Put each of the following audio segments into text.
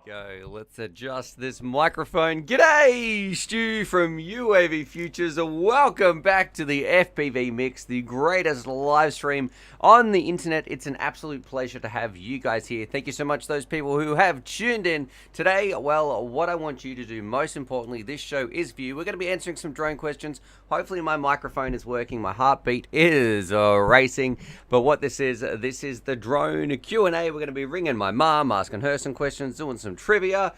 go. Let's adjust this microphone. G'day, Stu from UAVPOOCHES. Welcome back to the FPV Mix, the greatest live stream on the internet. It's an absolute pleasure to have you guys here. Thank you so much, those people who have tuned in today. Well, what I want you to do, most importantly, this show is for you. We're going to be answering some drone questions. Hopefully my microphone is working. My heartbeat is racing. But what this is the drone Q&A. We're going to be ringing my mom, asking her some questions, doing some trivia.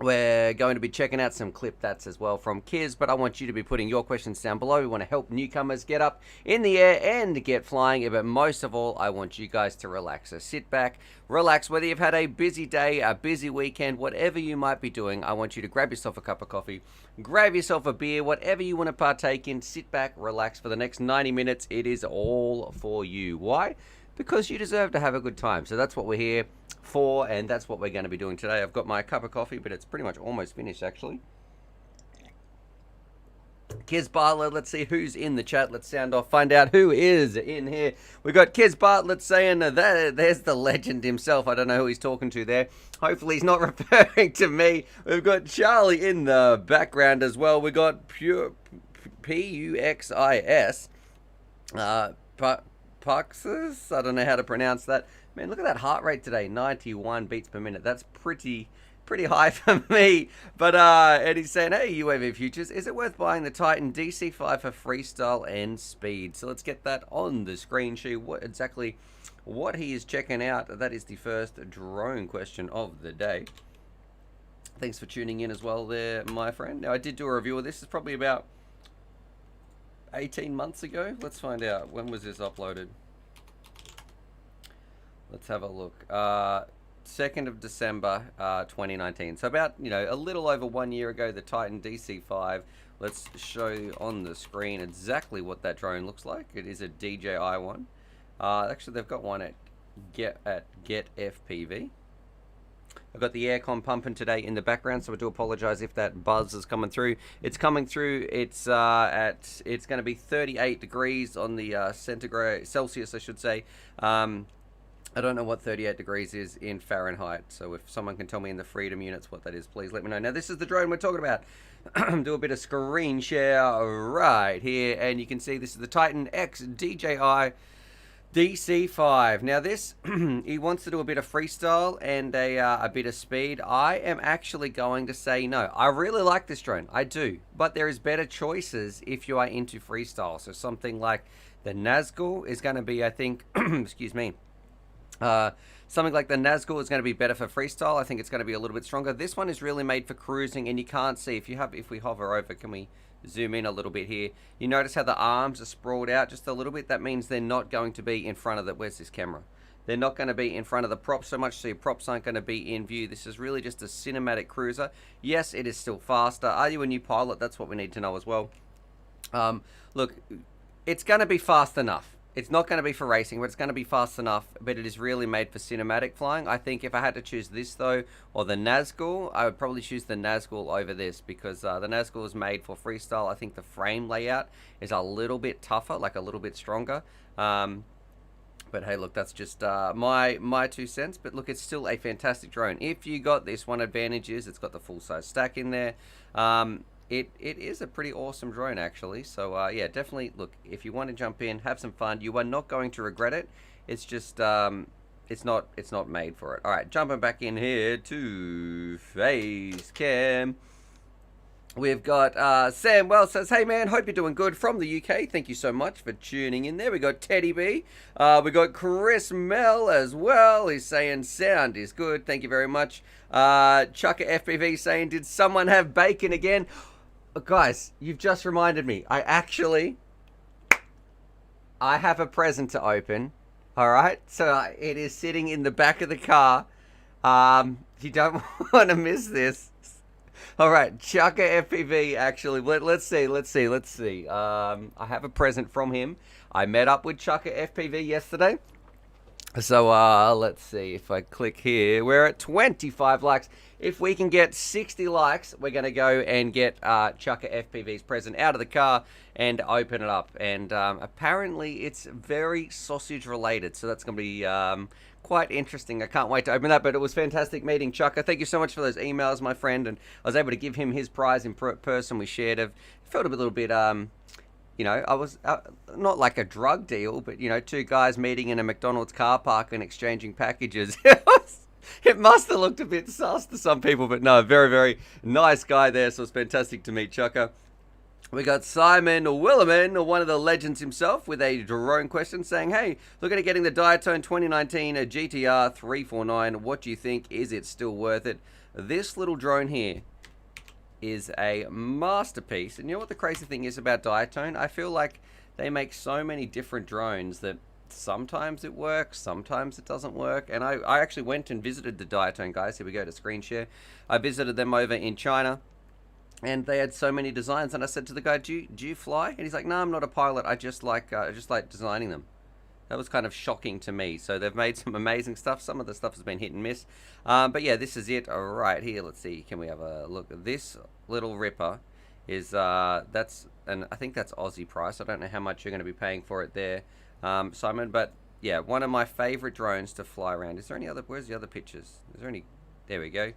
We're going to be checking out some clip that's as well from Kiz, but I want you to be putting your questions down below. We want to help newcomers get up in the air and get flying, but most of all, I want you guys to relax. So sit back, relax, whether you've had a busy day, a busy weekend, whatever you might be doing, I want you to grab yourself a cup of coffee, grab yourself a beer, whatever you want to partake in, sit back, relax for the next 90 minutes. It is all for you. Why? Because you deserve to have a good time. So that's what we're here for, and that's what we're going to be doing today. I've got my cup of coffee, but it's pretty much almost finished, actually. Kiz Bartlett, let's see who's in the chat. Let's sound off, find out who is in here. We've got Kiz Bartlett saying that there's the legend himself. I don't know who he's talking to there. Hopefully he's not referring to me. We've got Charlie in the background as well. We've got P-U-X-I-S. Puxes? I don't know how to pronounce that. Man, look at that heart rate today, 91 beats per minute. That's pretty high for me. But and he's saying, hey, UAVPOOCHES, is it worth buying the Titan DC5 for freestyle and speed? So let's get that on the screen sheet. Exactly what he is checking out. That is the first drone question of the day. Thanks for tuning in as well there, my friend. Now, I did do a review of this. It's probably about 18 months ago. Let's find out. When was this uploaded? Let's have a look. 2nd of December 2019. So about, a little over 1 year ago, the Titan DC5. Let's show you on the screen exactly what that drone looks like. It is a DJI one. Actually, they've got one at Get FPV. I've got the aircon pumping today in the background, so I do apologize if that buzz is coming through. It's coming through. It's going to be 38 degrees on the Celsius, I should say. I don't know what 38 degrees is in Fahrenheit, so if someone can tell me in the freedom units what that is, please let me know. Now, this is the drone we're talking about. Do a bit of screen share right here, and you can see this is the Titan X DJI DC5. Now this, he wants to do a bit of freestyle and a bit of speed. I am actually going to say no. I really like this drone, I do, but there is better choices if you are into freestyle. So something like the Nazgul is going to be, I think, excuse me, something like the Nazgul is going to be better for freestyle. I think it's going to be a little bit stronger. This one is really made for cruising, and you can't see if we hover over. Can we zoom in a little bit here? You notice how the arms are sprawled out just a little bit. That means they're not going to be in front of the, where's this camera? They're not going to be in front of the props so much, so your props aren't going to be in view. This is really just a cinematic cruiser. Yes, it is still faster. Are you a new pilot? That's what we need to know as well. Look, it's going to be fast enough. It's not going to be for racing, but it's going to be fast enough, but it is really made for cinematic flying. I think if I had to choose this, though, or the Nazgul, I would probably choose the Nazgul over this, because the Nazgul is made for freestyle. I think the frame layout is a little bit tougher, like a little bit stronger. But hey, look, that's just my 2 cents. But look, it's still a fantastic drone. If you got this, one advantage is it's got the full-size stack in there. It is a pretty awesome drone, actually. So yeah, definitely look, if you want to jump in, have some fun. You are not going to regret it. It's just it's not made for it. All right, jumping back in here to face cam. We've got Sam Wells says, hey man, hope you're doing good from the UK. Thank you so much for tuning in there. We got Teddy B. We got Chris Mel as well. He's saying sound is good. Thank you very much. Chucker FPV saying, did someone have bacon again? Guys, you've just reminded me. I have a present to open. All right, so it is sitting in the back of the car. You don't want to miss this. All right, Chucker FPV, actually, let's see. I have a present from him. I met up with Chucker FPV yesterday. So let's see if I click here. We're at 25 likes. If we can get 60 likes, we're going to go and get Chukka FPV's present out of the car and open it up. And apparently it's very sausage related, so that's going to be quite interesting. I can't wait to open that, but it was fantastic meeting Chukka. Thank you so much for those emails, my friend, and I was able to give him his prize in person. We shared it. Felt a little bit you know, I was not like a drug deal, but, you know, two guys meeting in a McDonald's car park and exchanging packages. It must have looked a bit sus to some people, but no, very, very nice guy there. So it's fantastic to meet Chukka. We got Simon Willerman, one of the legends himself, with a drone question saying, hey, looking at getting the Diatone 2019 GTR 349. What do you think? Is it still worth it? This little drone here is a masterpiece. And you know what the crazy thing is about Diatone? I feel like they make so many different drones that sometimes it works, sometimes it doesn't work. And I actually went and visited the Diatone guys. Here we go to screen share. I visited them over in China, and they had so many designs. And I said to the guy, do you fly? And he's like, no, I'm not a pilot. I just like designing them. That was kind of shocking to me. So they've made some amazing stuff. Some of the stuff has been hit and miss. But yeah, this is it right here. Let's see. Can we have a look? This little ripper is, I think that's Aussie price. I don't know how much you're going to be paying for it there, Simon. But yeah, one of my favorite drones to fly around. Is there any other, where's the other pictures? Is there any, there we go.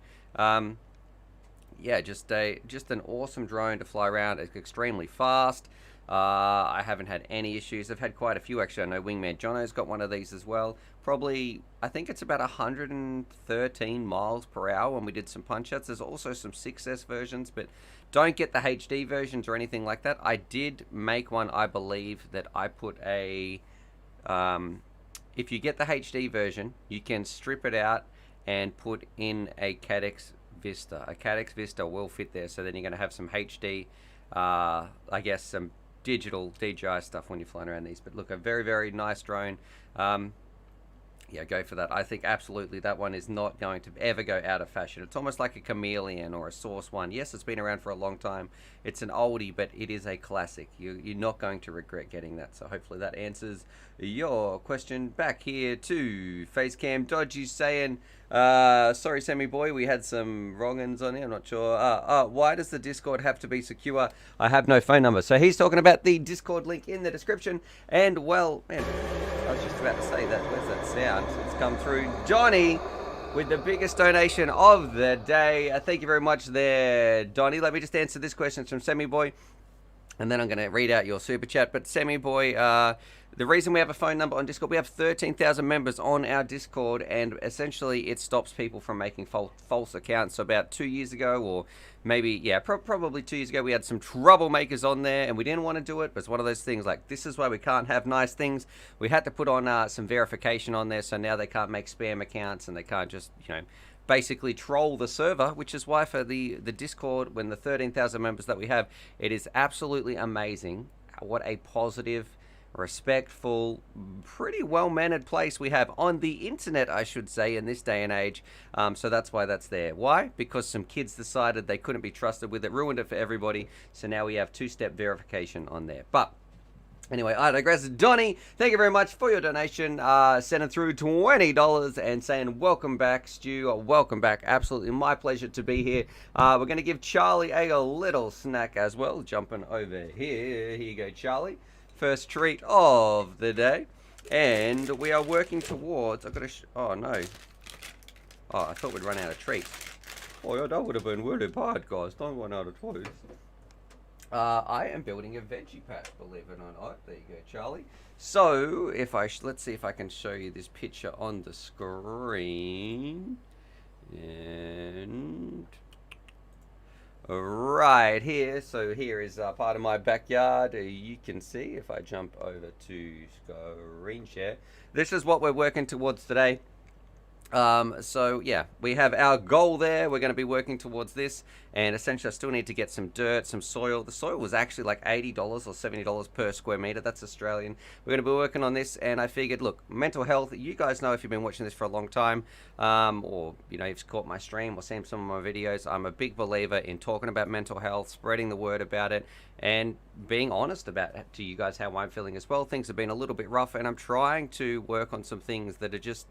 Yeah, just an awesome drone to fly around. It's extremely fast. I haven't had any issues. I've had quite a few actually. I know Wingman Jono's got one of these as well. Probably, I think it's about 113 miles per hour when we did some punch outs. There's also some 6S versions, but don't get the HD versions or anything like that. I did make one, I believe, that I put a... if you get the HD version, you can strip it out and put in a Cadex Vista. A Cadex Vista will fit there, so then you're going to have some HD, I guess some digital DJI stuff when you're flying around these. But look, a very, very nice drone. Yeah, go for that. I think absolutely that one is not going to ever go out of fashion. It's almost like a Chameleon or a Source One. Yes, it's been around for a long time. It's an oldie, but it is a classic. You're not going to regret getting that. So hopefully that answers your question. Back here to Facecam Dodgy saying, sorry, Sammy boy, we had some wrong-uns on here. I'm not sure. Why does the Discord have to be secure? I have no phone number. So he's talking about the Discord link in the description. And, well, man, I was just about to say that. Where's that sound? It's come through. Johnny with the biggest donation of the day. Thank you very much there, Donnie. Let me just answer this question from Sammy Boy, and then I'm going to read out your super chat. But Sammy Boy, the reason we have a phone number on Discord, we have 13,000 members on our Discord, and essentially it stops people from making false accounts. So about 2 years ago, or maybe, yeah, probably 2 years ago, we had some troublemakers on there, and we didn't want to do it. But it's one of those things like, this is why we can't have nice things. We had to put on some verification on there, so now they can't make spam accounts, and they can't just, you know, basically troll the server, which is why for the Discord, when the 13,000 members that we have, it is absolutely amazing what a positive, respectful, pretty well-mannered place we have on the internet, I should say, in this day and age. So that's why that's there. Why? Because some kids decided they couldn't be trusted with it, ruined it for everybody. So now we have two-step verification on there. But anyway, I digress. Donnie, thank you very much for your donation. Sending through $20 and saying, welcome back, Stu. Welcome back. Absolutely my pleasure to be here. We're going to give Charlie a little snack as well. Jumping over here. Here you go, Charlie. First treat of the day. And we are working towards... I've got to... oh, no. Oh, I thought we'd run out of treats. Oh, yeah, that would have been really bad, guys. Don't run out of toys. I am building a veggie patch, believe it or not. There you go, Charlie. So, if I let's see if I can show you this picture on the screen. And right here. So here is part of my backyard. You can see if I jump over to screen share. This is what we're working towards today. So yeah, we have our goal there. We're going to be working towards this, and essentially I still need to get some dirt, some soil. The soil was actually like $80 or $70 per square meter. That's Australian. We're going to be working on this, and I figured, look, mental health, you guys know if you've been watching this for a long time, or you know, you've caught my stream or seen some of my videos, I'm a big believer in talking about mental health, spreading the word about it, and being honest about it to you guys how I'm feeling as well. Things have been a little bit rough, and I'm trying to work on some things that are just,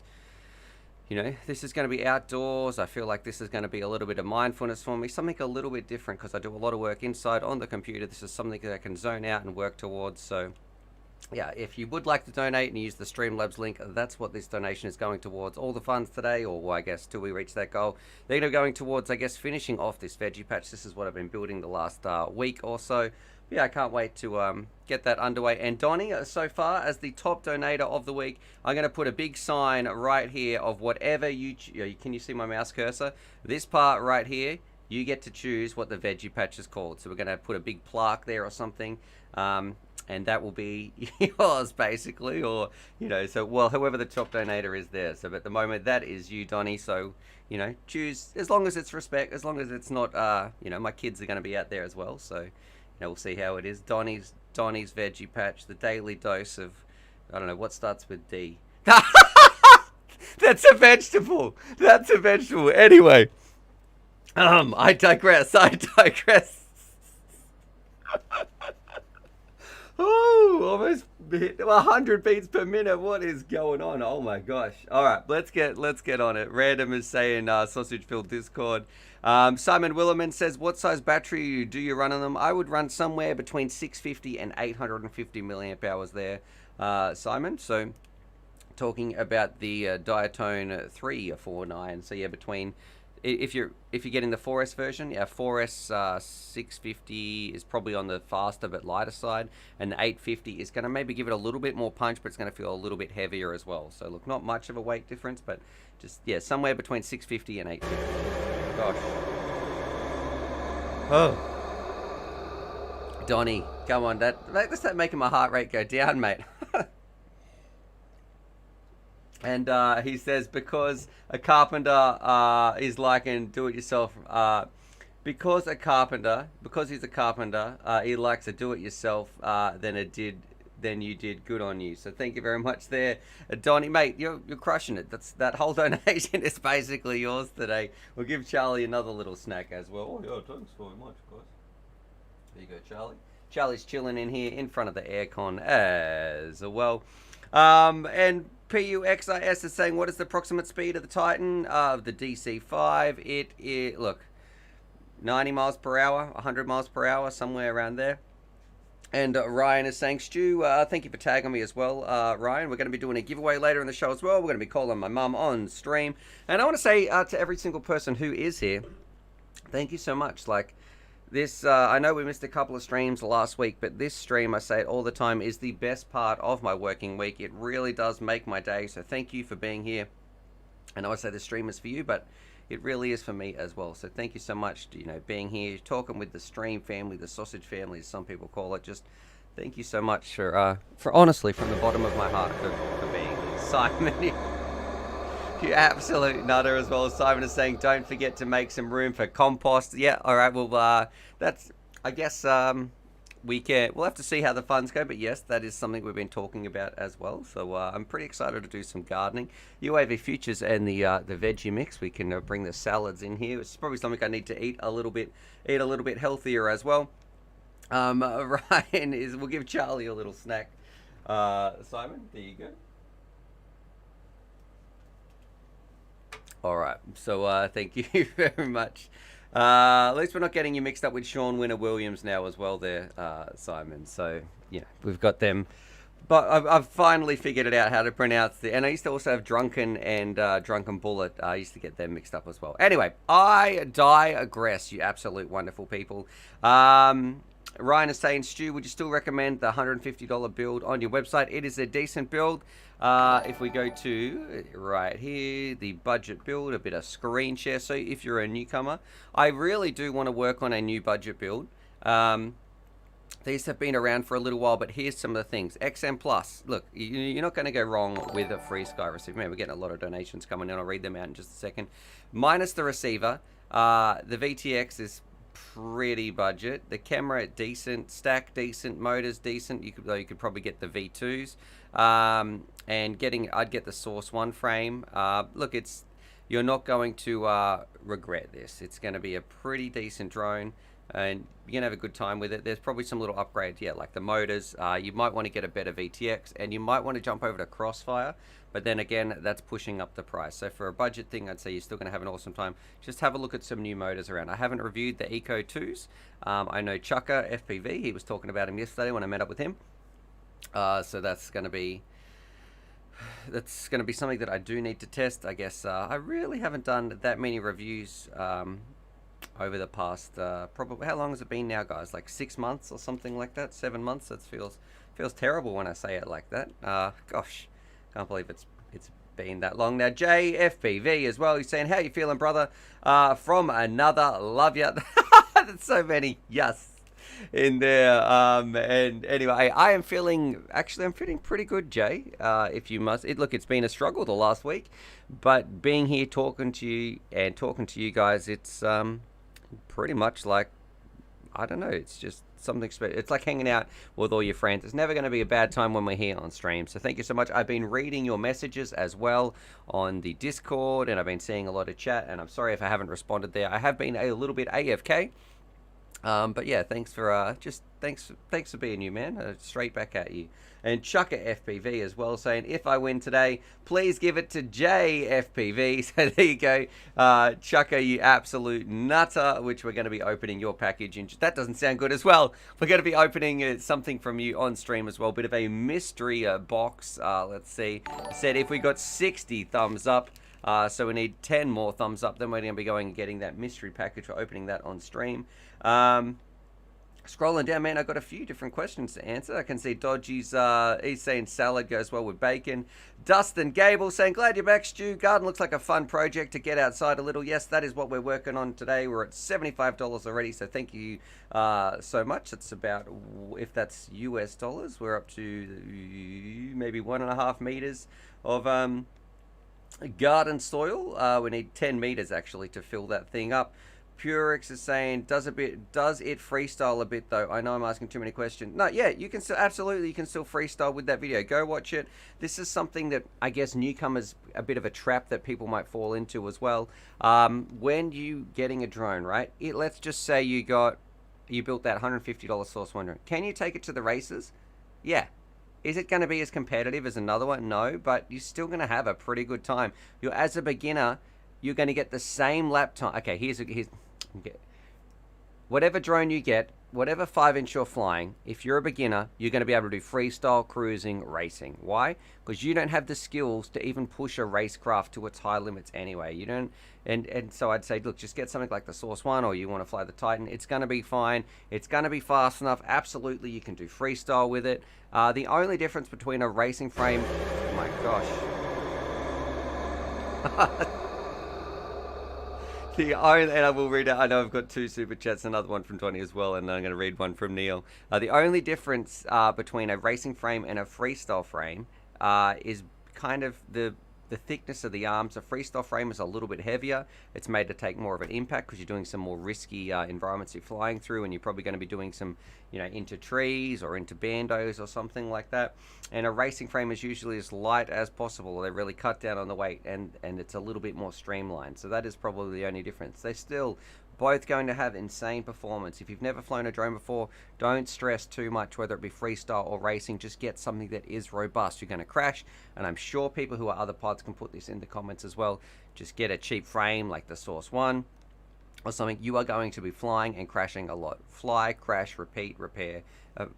you know, this is going to be outdoors. I feel like this is going to be a little bit of mindfulness for me, something a little bit different, because I do a lot of work inside on the computer. This is something that I can zone out and work towards. So yeah, if you would like to donate and use the Streamlabs link, that's what this donation is going towards. All the funds today, or I guess till we reach that goal, they're going to be going towards, I guess, finishing off this veggie patch. This is what I've been building the last week or so. Yeah, I can't wait to get that underway. And Donnie, so far as the top donator of the week, I'm going to put a big sign right here of whatever you can you see my mouse cursor? This part right here, you get to choose what the veggie patch is called. So we're going to put a big plaque there or something, and that will be yours basically, or you know, so well, whoever the top donator is there. So at the moment that is you, Donnie. So you know, choose as long as it's respect, as long as it's not you know, my kids are going to be out there as well. So we'll see how it is. Donnie's veggie patch, the daily dose of, I don't know, what starts with D. That's a vegetable. That's a vegetable. Anyway, I digress. Oh, almost hit 100 beats per minute. What is going on? Oh my gosh. All right, let's get on it. Random is saying sausage filled Discord. Simon Willerman says, what size battery do you run on them? I would run somewhere between 650 and 850 milliamp hours there, Simon. So talking about the Diatone 349. So yeah, between, if you're getting the 4S version, yeah, 4S 650 is probably on the faster but lighter side, and the 850 is going to maybe give it a little bit more punch, but it's going to feel a little bit heavier as well. So look, not much of a weight difference, but just, yeah, somewhere between 650 and 850. Gosh. Oh. Donnie, come on, that's not making my heart rate go down, mate. And he says, because a carpenter is like an do-it-yourself, because he's a carpenter, he likes a do-it-yourself, then you did good on you. So thank you very much there, Donnie, mate. You're crushing it. That whole donation is basically yours today. We'll give Charlie another little snack as well. Oh yeah, thanks very much, guys. There you go, Charlie. Charlie's chilling in here in front of the aircon as well. And PUXIS is saying, what is the approximate speed of the Titan of the DC5? It look, 90 miles per hour, 100 miles per hour, somewhere around there. And Ryan is saying, Stu, thank you for tagging me as well, Ryan. We're going to be doing a giveaway later in the show as well. We're going to be calling my mum on stream. And I want to say to every single person who is here, thank you so much. Like this, I know we missed a couple of streams last week, but this stream, I say it all the time, is the best part of my working week. It really does make my day. So thank you for being here. I know I say the stream is for you, but it really is for me as well. So thank you so much, you know, being here, talking with the stream family, the sausage family, as some people call it. Just thank you so much for honestly, from the bottom of my heart, for being here. Simon, you absolute nutter as well. Simon is saying, don't forget to make some room for compost. Yeah, all right. Well, that's, I guess, we'll have to see how the funds go, but yes, that is something we've been talking about as well. So I'm pretty excited to do some gardening. UAVPOOCHES and the veggie mix. We can bring the salads in here. It's probably something I need to eat a little bit healthier as well. Ryan we'll give Charlie a little snack. Simon, there you go. All right. So thank you very much. At least we're not getting you mixed up with Sean Winner Williams now as well there, Simon. So, yeah, we've got them. But I've finally figured it out how to pronounce and I used to also have Drunken and Drunken Bullet. I used to get them mixed up as well. Anyway, I digress, you absolute wonderful people. Ryan is saying, Stu, would you still recommend the $150 build on your website? It is a decent build. If we go to right here, the budget build, a bit of screen share. So if you're a newcomer, I really do want to work on a new budget build. These have been around for a little while, but here's some of the things. XM Plus. Look, you're not going to go wrong with a free Sky receiver. Man, we're getting a lot of donations coming in. I'll read them out in just a second. Minus the receiver. The VTX is pretty budget. The camera, decent. Stack, decent. Motors, decent. Though you could probably get the V2s. And I'd get the Source 1 frame. Look, you're not going to regret this. It's going to be a pretty decent drone, and you're going to have a good time with it. There's probably some little upgrades, yeah, like the motors. You might want to get a better VTX, and you might want to jump over to Crossfire, but then again, that's pushing up the price. So for a budget thing, I'd say you're still going to have an awesome time. Just have a look at some new motors around. I haven't reviewed the Eco 2s. I know Chucker, FPV, he was talking about him yesterday when I met up with him. So that's going to be something that I do need to test. I guess I really haven't done that many reviews over the past probably, how long has it been now, guys? Like 6 months or something like that. 7 months. That feels terrible when I say it like that. Gosh, can't believe it's been that long now. JFPV as well. He's saying, how you feeling, brother? From another, love ya. That's so many yes in there. And anyway, I'm feeling pretty good, Jay. If you must, look, it's been a struggle the last week, but being here talking to you guys, it's pretty much like, I don't know, it's just something special. It's like hanging out with all your friends. It's never going to be a bad time when we're here on stream. So thank you so much. I've been reading your messages as well on the Discord, and I've been seeing a lot of chat, and I'm sorry if I haven't responded there. I have been a little bit AFK. But yeah, thanks for thanks for being you, man. Straight back at you. And Chucker FPV as well, saying, if I win today, please give it to JFPV. So there you go, Chucker, you absolute nutter. Which we're going to be opening your package in. That doesn't sound good as well. We're going to be opening something from you on stream as well. Bit of a mystery box. Let's see. I said if we got 60 thumbs up. So we need 10 more thumbs up. Then we're going to be going and getting that mystery package. For opening that on stream. Scrolling down, man, I've got a few different questions to answer. I can see Dodgy's, he's saying salad goes well with bacon. Dustin Gable saying, glad you're back, Stu. Garden looks like a fun project to get outside a little. Yes, that is what we're working on today. We're at $75 already, so thank you so much. It's about, if that's US dollars, we're up to maybe 1.5 meters of garden soil. We need 10 meters actually to fill that thing up. Purix is saying, does it freestyle a bit though? I know I'm asking too many questions. No, yeah, you can still, absolutely, you can still freestyle with that video. Go watch it. This is something that I guess newcomers, a bit of a trap that people might fall into as well. When you getting a drone, right? Let's just say you built that $150 Source 1 drone. Can you take it to the races? Yeah. Is it going to be as competitive as another one? No, but you're still going to have a pretty good time. As a beginner, you're going to get the same lap time. Okay, here's whatever drone you get, whatever 5-inch you're flying, if you're a beginner, you're going to be able to do freestyle, cruising, racing. Why? Because you don't have the skills to even push a racecraft to its high limits anyway. You don't, and so I'd say, look, just get something like the Source 1, or you want to fly the Titan. It's going to be fine. It's going to be fast enough. Absolutely, you can do freestyle with it. The only difference between a racing frame, oh my gosh. And I will read out, I know I've got 2 super chats, another one from 20 as well, and I'm going to read one from Neil. The only difference between a racing frame and a freestyle frame is kind of the thickness of the arms. A freestyle frame is a little bit heavier. It's made to take more of an impact because you're doing some more risky environments you're flying through, and you're probably going to be doing some, into trees or into bandos or something like that. And a racing frame is usually as light as possible. They really cut down on the weight, and it's a little bit more streamlined. So that is probably the only difference. They're still both going to have insane performance. If you've never flown a drone before, don't stress too much whether it be freestyle or racing. Just get something that is robust. You're going to crash, and I'm sure people who are other pods can put this in the comments as well. Just get a cheap frame like the Source 1 or something. You are going to be flying and crashing a lot. Fly, crash, repeat, repair,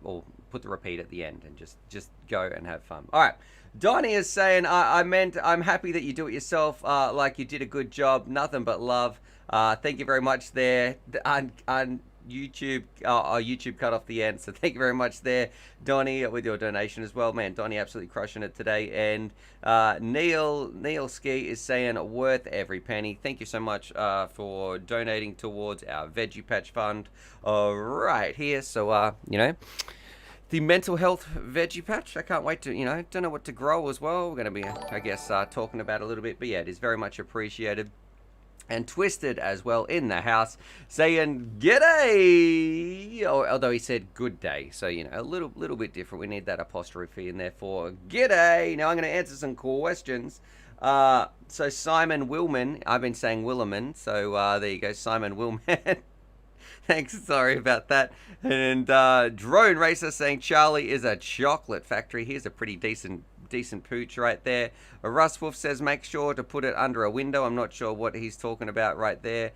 or put the repeat at the end, and just go and have fun. All right. Donnie is saying, I'm happy that you do it yourself, like you did a good job. Nothing but love. Thank you very much there. YouTube cut off the end. So thank you very much there, Donnie, with your donation as well. Man, Donnie absolutely crushing it today. And Neil Ski is saying worth every penny. Thank you so much for donating towards our Veggie Patch Fund right here. So, you know, the mental health veggie patch. I can't wait to, you know, don't know what to grow as well. We're going to be, I guess, talking about it a little bit. But yeah, it is very much appreciated. And Twisted as well in the house saying g'day, although he said good day, so you know, a little bit different. We need that apostrophe in there for g'day. Now I'm going to answer some questions. So Simon Willman, I've been saying Willerman, so there you go, Simon Willman. Thanks, sorry about that. And Drone Racer saying Charlie is a chocolate factory. Here's a pretty decent pooch right there. Russ Wolf says make sure to put it under a window. I'm not sure what he's talking about right there.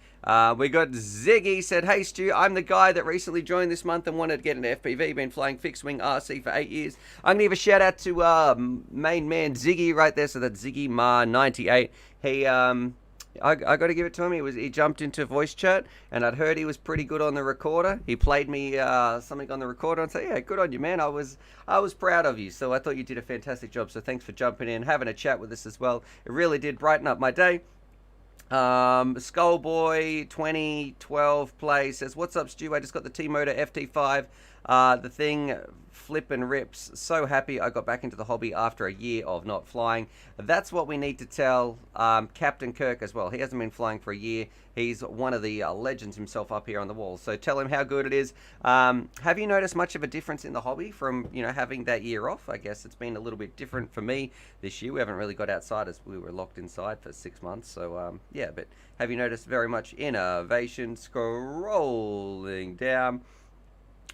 We got Ziggy said, hey Stu, I'm the guy that recently joined this month and wanted to get into FPV. Been flying fixed wing RC for 8 years. I'm gonna give a shout out to main man Ziggy right there. So that's Ziggy Ma 98. He I got to give it to him. He jumped into voice chat, and I'd heard he was pretty good on the recorder. He played me something on the recorder and said, "Yeah, good on you, man. I was proud of you." So I thought you did a fantastic job. So thanks for jumping in, having a chat with us as well. It really did brighten up my day. Skullboy 2012 play says, "What's up, Stu? I just got the T-Motor FT5. The thing flippin' rips. So happy I got back into the hobby after a year of not flying." That's what we need to tell Captain Kirk as well. He hasn't been flying for a year. He's one of the legends himself up here on the wall. So tell him how good it is. Have you noticed much of a difference in the hobby from, you know, having that year off? I guess it's been a little bit different for me this year. We haven't really got outside as we were locked inside for 6 months. So yeah, but have you noticed very much innovation? Scrolling down.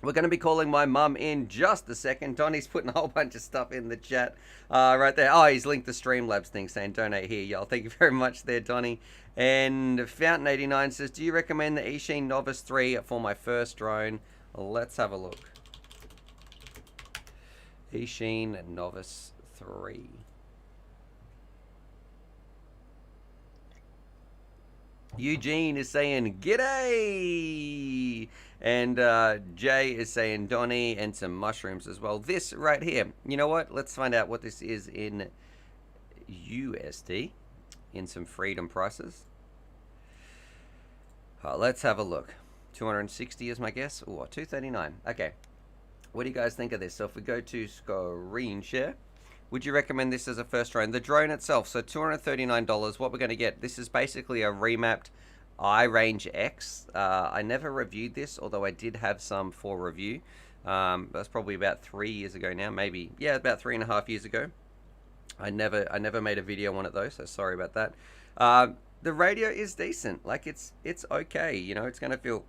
We're going to be calling my mum in just a second. Donnie's putting a whole bunch of stuff in the chat right there. Oh, he's linked the Streamlabs thing saying donate here, y'all. Thank you very much there, Donnie. And Fountain89 says, do you recommend the Eachine Novice 3 for my first drone? Let's have a look. Eachine Novice 3. Eugene is saying, g'day! And Jay is saying Donnie and some mushrooms as well. This right here, you know what? Let's find out what this is in USD, in some freedom prices. Let's have a look. 260 is my guess. Or 239. Okay. What do you guys think of this? So if we go to screen share, would you recommend this as a first drone? The drone itself, so $239. What we're going to get, this is basically a remapped iRange X. I never reviewed this, although I did have some for review. That's probably about 3 years ago now, maybe. Yeah, about 3.5 years ago. I never made a video on it though, so sorry about that. The radio is decent. Like it's okay. You know, it's going to feel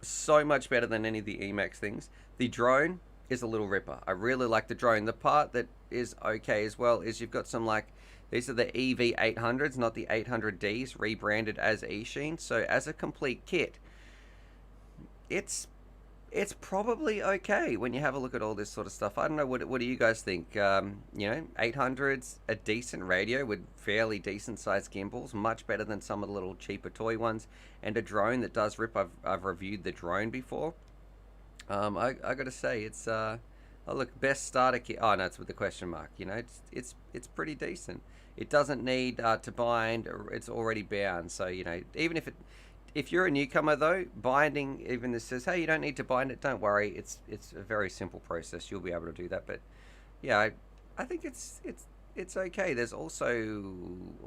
so much better than any of the Emax things. The drone is a little ripper. I really like the drone. The part that is okay as well is you've got some, like, these are the EV800s, not the 800Ds, rebranded as Eachine. So as a complete kit, it's probably okay when you have a look at all this sort of stuff. I don't know, what do you guys think? You know, 800s, a decent radio with fairly decent sized gimbals, much better than some of the little cheaper toy ones, and a drone that does rip. I've reviewed the drone before. I gotta say, it's oh look, best starter kit. Oh no, it's with the question mark. You know, it's pretty decent. It doesn't need to bind. It's already bound. So you know, even if you're a newcomer though, binding, even this says, hey, you don't need to bind it. Don't worry. It's a very simple process. You'll be able to do that. But yeah, I think it's okay. There's also,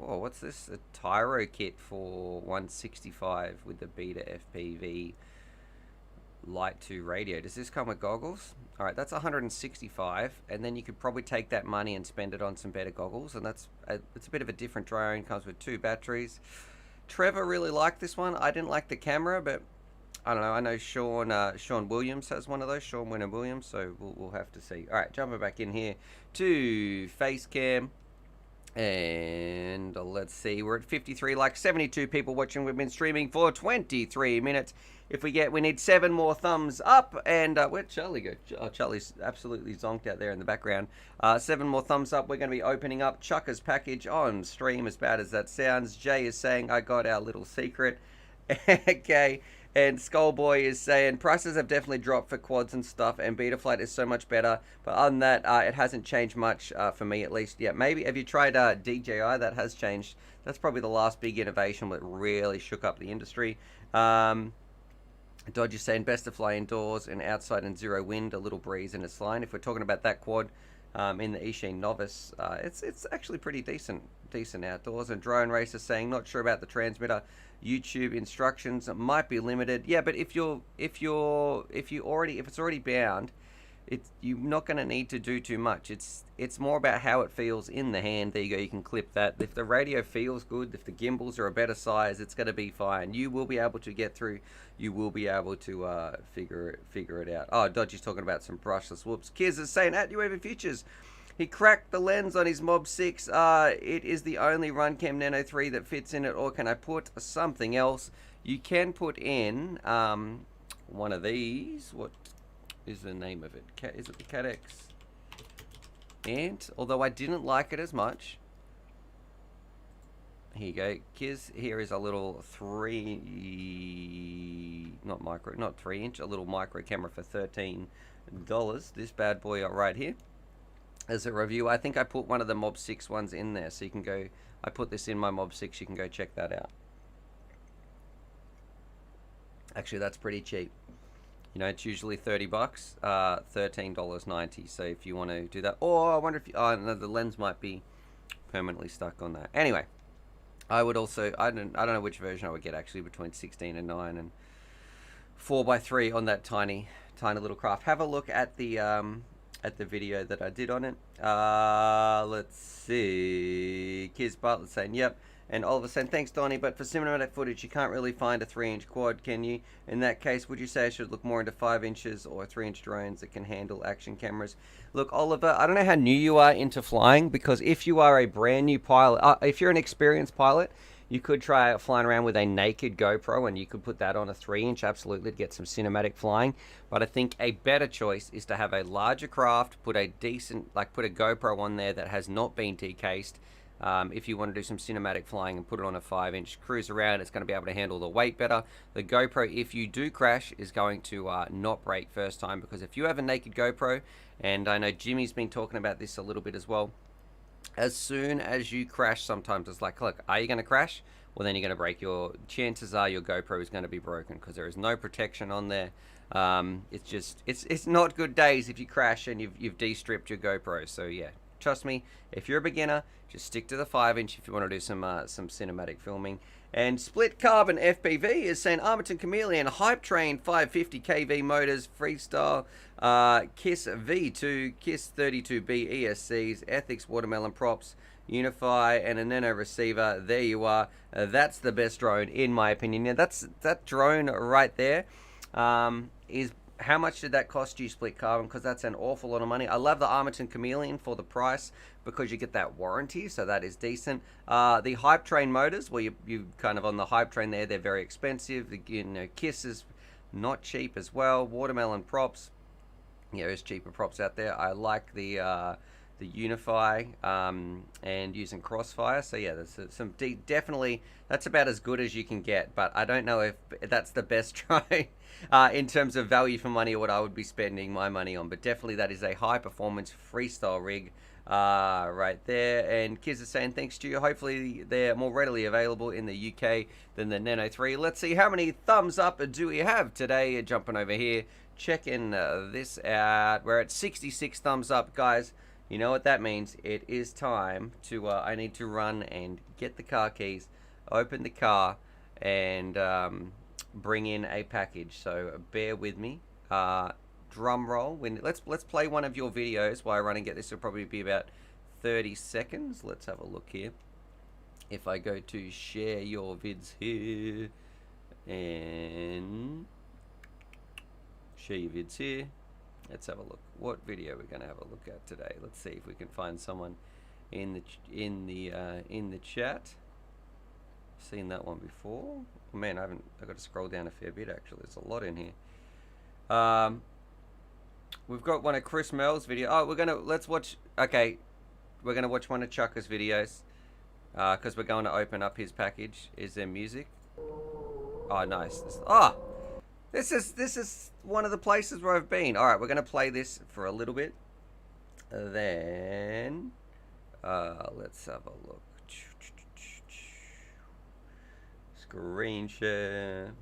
oh, what's this? A Tyro kit for 165 with the Beta FPV Light 2 radio. Does this come with goggles? All right, that's 165, and then you could probably take that money and spend it on some better goggles, and it's a bit of a different drone. Comes with 2 batteries. Trevor really liked this one. I didn't like the camera, but I don't know. I know Sean Williams has one of those, Sean Winner Williams, so we'll have to see. All right, jumping back in here to face cam. And let's see, we're at 53 likes, 72 people watching. We've been streaming for 23 minutes. If we need 7 more thumbs up, and where'd Charlie go? Oh, Charlie's absolutely zonked out there in the background. 7 more thumbs up. We're going to be opening up Chucker's package on stream, as bad as that sounds. Jay is saying, I got our little secret. Okay, And Skullboy is saying prices have definitely dropped for quads and stuff, and Betaflight is so much better. But other than that, it hasn't changed much for me, at least. Yeah, maybe have you tried DJI? That has changed. That's probably the last big innovation that really shook up the industry. Dodge is saying best to fly indoors and outside in zero wind, a little breeze and it's flying. If we're talking about that quad in the Eachine Novice, it's actually pretty decent outdoors. And Drone Racer saying not sure about the transmitter. YouTube instructions might be limited. Yeah, but if it's already bound, you're not going to need to do too much. It's more about how it feels in the hand. There you go. You can clip that. If the radio feels good, if the gimbals are a better size, it's going to be fine. You will be able to get through. You will be able to figure it out. Oh, Dodgy's talking about some brushless whoops. Kiz is saying at UAVPOOCHES, he cracked the lens on his Mob 6. It is the only Runcam Nano 3 that fits in it, or can I put something else? You can put in one of these. What is the name of it? Is it the Cadex Ant? Although I didn't like it as much. Here you go, Kiz. Here is a little 3 inch, a little micro camera for $13. This bad boy right here. As a review, I think I put one of the Mob 6 ones in there, so you can go. I put this in my Mob 6. You can go check that out. Actually, that's pretty cheap. You know, it's usually $30, $13.90. So if you want to do that, or I wonder if no, the lens might be permanently stuck on that. Anyway, I would also I don't know which version I would get actually, between 16 and 9 and 4x3 on that tiny little craft. Have a look at the video that I did on it. Let's see. Kiz Bartlett saying yep. And Oliver saying, thanks, Donnie, but for cinematic footage, you can't really find a 3-inch quad, can you? In that case, would you say I should look more into 5 inches or 3-inch drones that can handle action cameras? Look, Oliver, I don't know how new you are into flying, because if you are a brand new pilot, if you're an experienced pilot, you could try flying around with a naked GoPro, and you could put that on a 3-inch, absolutely, to get some cinematic flying. But I think a better choice is to have a larger craft, put a GoPro on there that has not been decased. If you want to do some cinematic flying and put it on a 5-inch, cruise around, it's going to be able to handle the weight better. The GoPro, if you do crash, is going to not break first time, because if you have a naked GoPro, and I know Jimmy's been talking about this a little bit as well, as soon as you crash, sometimes it's like, look, are you going to crash? Well, then you're going to break chances are your GoPro is going to be broken, because there is no protection on there. It's not good days if you crash and you've de-stripped your GoPro. So yeah, trust me, if you're a beginner, just stick to the 5-inch if you want to do some cinematic filming. And Split Carbon FPV is saying Armaton Chameleon, Hype Train 550 kV motors, freestyle, KISS V2, KISS 32B ESCs, Ethics Watermelon props, Unify, and a Nano receiver. There you are. That's the best drone in my opinion. Now that drone right there is. How much did that cost you, Split Carbon? Because that's an awful lot of money. I love the Armaton Chameleon for the price, because you get that warranty, so that is decent. The Hype Train motors, well, you kind of on the Hype Train there, they're very expensive. KISS is not cheap as well. Watermelon props, there's cheaper props out there. I like the Unify and using Crossfire. So yeah, there's some definitely, that's about as good as you can get, but I don't know if that's the best try in terms of value for money, or what I would be spending my money on. But definitely that is a high performance freestyle rig right there. And Kids are saying thanks to you, hopefully they're more readily available in the UK than the Nano 3. Let's see how many thumbs up do we have today. Jumping over here, checking this out. We're at 66 thumbs up, guys. You know what that means. It is time to, I need to run and get the car keys, open the car, and bring in a package. So bear with me. Drum roll. Let's play one of your videos while I run and get this. Will probably be about 30 seconds. Let's have a look here. If I go to share your vids here, and share your vids here. Let's have a look. What video we're going to have a look at today? Let's see if we can find someone in the chat. Seen that one before? Oh, man, I've got to scroll down a fair bit actually. There's a lot in here. We've got one of Chris Merle's video. Oh, let's watch. Okay, we're gonna watch one of Chucker's videos because we're going to open up his package. Is there music? Oh, nice. This is one of the places where I've been. All right, we're gonna play this for a little bit. Then let's have a look. Screen share.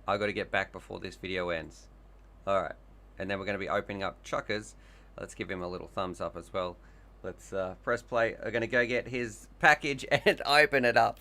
I got to get back before this video ends. All right, and then we're going to be opening up Chuckers. Let's give him a little thumbs up as well. Let's press play. I'm going to go get his package and open it up.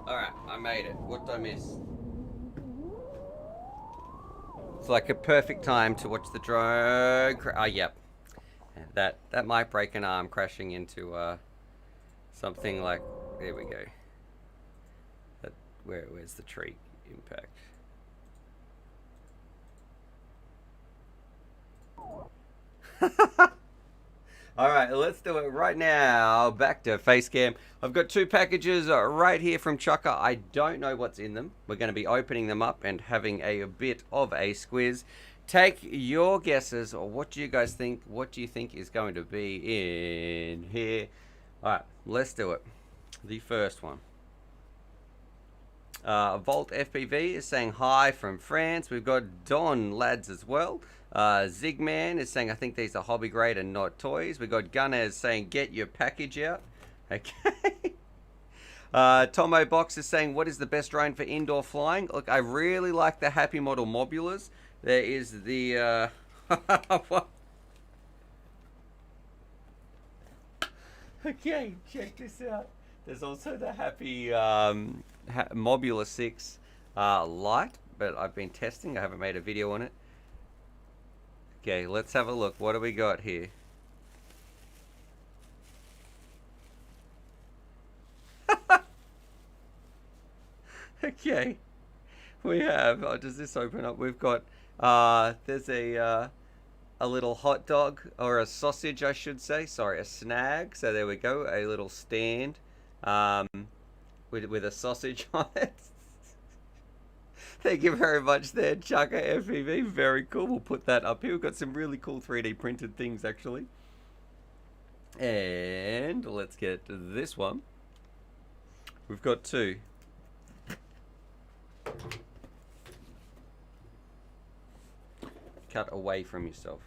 Alright, I made it. What did I miss? It's like a perfect time to watch the drone yep. That might break an arm crashing into something like, there we go. Where's the tree impact? Alright, let's do it right now. Back to Facecam. I've got two packages right here from Chucker. I don't know what's in them. We're going to be opening them up and having a bit of a squiz. Take your guesses. What do you guys think? What do you think is going to be in here? Alright, let's do it. The first one. Volt FPV is saying hi from France. We've got Don Lads as well. Zigman is saying, I think these are hobby grade and not toys. We got Gunners saying, get your package out. Okay. Tomo Box is saying, what is the best drone for indoor flying? Look, I really like the Happy Model Mobulas. There is the... Okay, check this out. There's also the Happy Mobula 6 Lite, but I've been testing. I haven't made a video on it. Okay, let's have a look. What do we got here? Okay, we have. Oh, does this open up? We've got. There's a little hot dog or a sausage, I should say. Sorry, a snag. So there we go. A little stand, with a sausage on it. Thank you very much there, Chucker FPV. Very cool. We'll put that up here. We've got some really cool 3D printed things, actually. And let's get this one. We've got two. Cut away from yourself.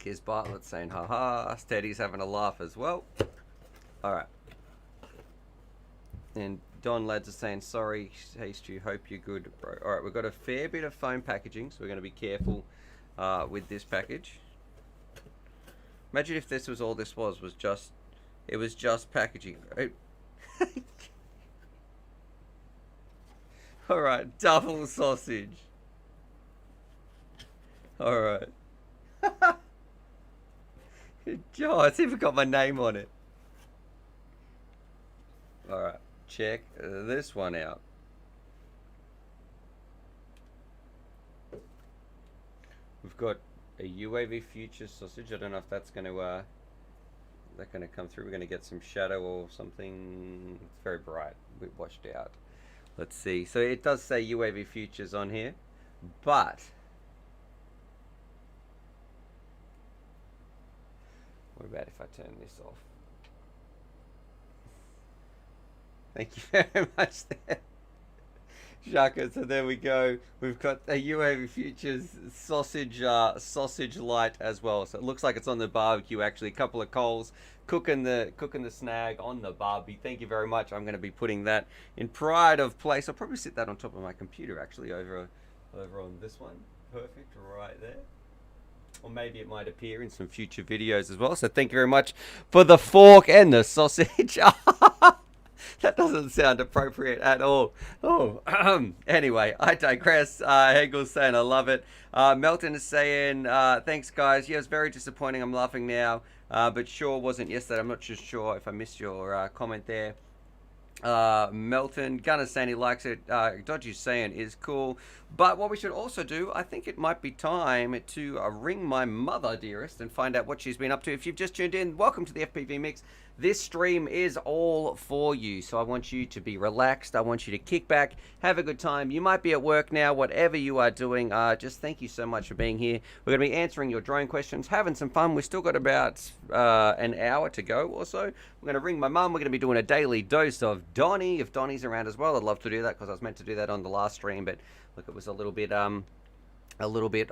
Here's Bartlett saying haha. Steady's having a laugh as well. Alright. And Don Lads is saying sorry, hey Stu, hope you're good, bro. Alright, we've got a fair bit of foam packaging, so we're going to be careful with this package. Imagine if this was all this was just, it was just packaging. Alright, double sausage. Alright. Oh, it's even got my name on it. Alright, check this one out. We've got a UAVPOOCHES sausage. I don't know if that's going to come through. We're going to get some shadow or something. It's very bright. We've washed out. Let's see. So it does say UAVPOOCHES on here, but what about if I turn this off? Thank you very much there. Shaka, so there we go. We've got a UAV Futures sausage light as well. So it looks like it's on the barbecue actually. A couple of coals cooking the snag on the barbie. Thank you very much. I'm going to be putting that in pride of place. I'll probably sit that on top of my computer actually over on this one. Perfect, right there. Or maybe it might appear in some future videos as well. So thank you very much for the fork and the sausage. That doesn't sound appropriate at all. Oh, anyway, I digress. Hegel's saying I love it. Melton is saying, thanks guys. Yeah, it's very disappointing. I'm laughing now. But sure wasn't yesterday. I'm not just sure if I missed your comment there. Melton, Gunner saying he likes it. Dodgy saying is cool. But what we should also do, I think it might be time to ring my mother, dearest, and find out what she's been up to. If you've just tuned in, welcome to the FPV Mix. This stream is all for you, so I want you to be relaxed. I want you to kick back, have a good time. You might be at work now, whatever you are doing. Just thank you so much for being here. We're going to be answering your drone questions, having some fun. We've still got about an hour to go or so. We're going to ring my mum. We're going to be doing a daily dose of Donnie. If Donnie's around as well, I'd love to do that because I was meant to do that on the last stream, but look, it was a little bit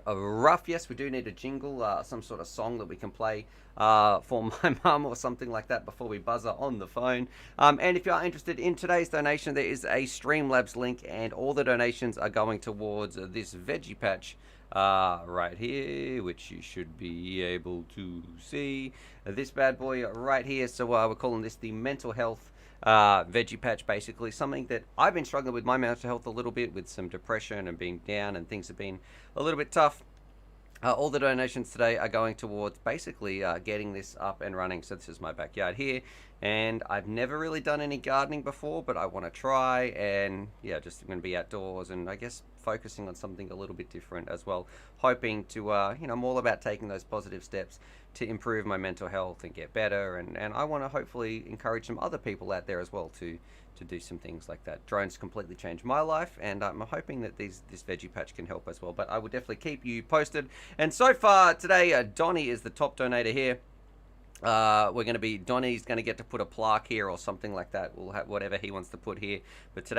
rough. Yes, we do need a jingle, some sort of song that we can play for my mum or something like that before we buzzer on the phone. And if you are interested in today's donation, there is a Streamlabs link, and all the donations are going towards this veggie patch right here, which you should be able to see. This bad boy right here. So we're calling this the mental health veggie patch, basically something that I've been struggling with my mental health a little bit, with some depression and being down, and things have been a little bit tough. All the donations today are going towards basically getting this up and running. So this is my backyard here, and I've never really done any gardening before, but I want to try, and yeah, just going to be outdoors and I guess focusing on something a little bit different as well, hoping to I'm all about taking those positive steps to improve my mental health and get better, and I want to hopefully encourage some other people out there as well to do some things like that. Drones completely changed my life, and I'm hoping that this veggie patch can help as well, but I will definitely keep you posted. And so far today, Donnie is the top donator here. Donnie's going to get to put a plaque here or something like that. We'll have whatever he wants to put here. But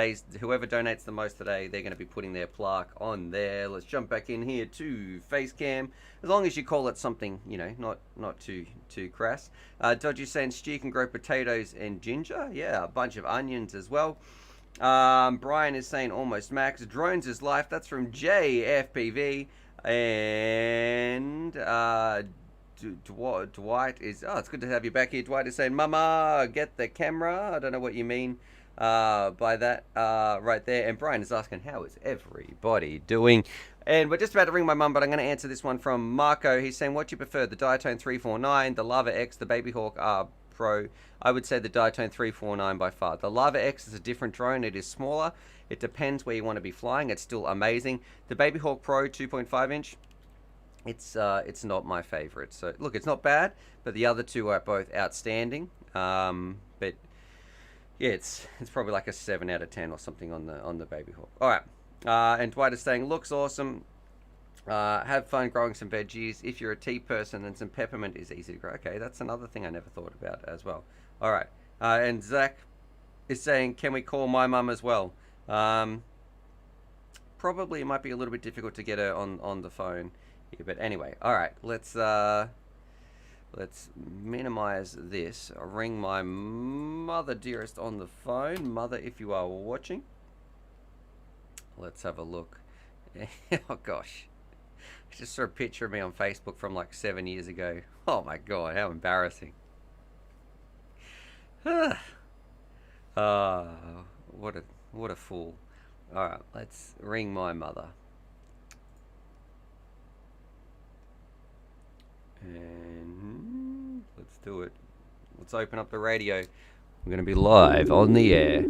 whoever donates the most today, they're going to be putting their plaque on there. Let's jump back in here to Facecam. As long as you call it something, not too crass. Dodgy saying Stu can grow potatoes and ginger. Yeah, a bunch of onions as well. Brian is saying almost max. Drones is life. That's from JFPV. And Dwight is, it's good to have you back here. Dwight is saying, Mama, get the camera. I don't know what you mean by that right there. And Brian is asking, how is everybody doing? And we're just about to ring my mum, but I'm going to answer this one from Marco. He's saying, what do you prefer, the Diatone 349, the Lava X, the Baby Hawk R Pro? I would say the Diatone 349 by far. The Lava X is a different drone. It is smaller. It depends where you want to be flying. It's still amazing. The Baby Hawk Pro 2.5 inch, it's not my favorite. So look, it's not bad, but the other two are both outstanding. But yeah, it's probably like a 7 out of 10 or something on the Baby Hawk. All right. And Dwight is saying, looks awesome. Have fun growing some veggies. If you're a tea person, then some peppermint is easy to grow. Okay, that's another thing I never thought about as well. All right. And Zach is saying, can we call my mum as well? Probably it might be a little bit difficult to get her on the phone here, but anyway. All right. Let's minimize this. I'll ring my mother, dearest, on the phone. Mother, if you are watching. Let's have a look. Oh gosh, I just saw a picture of me on Facebook from like 7 years ago. Oh my god, how embarrassing. What a fool. Alright, let's ring my mother. And let's do it. Let's open up the radio. We're going to be live on the air.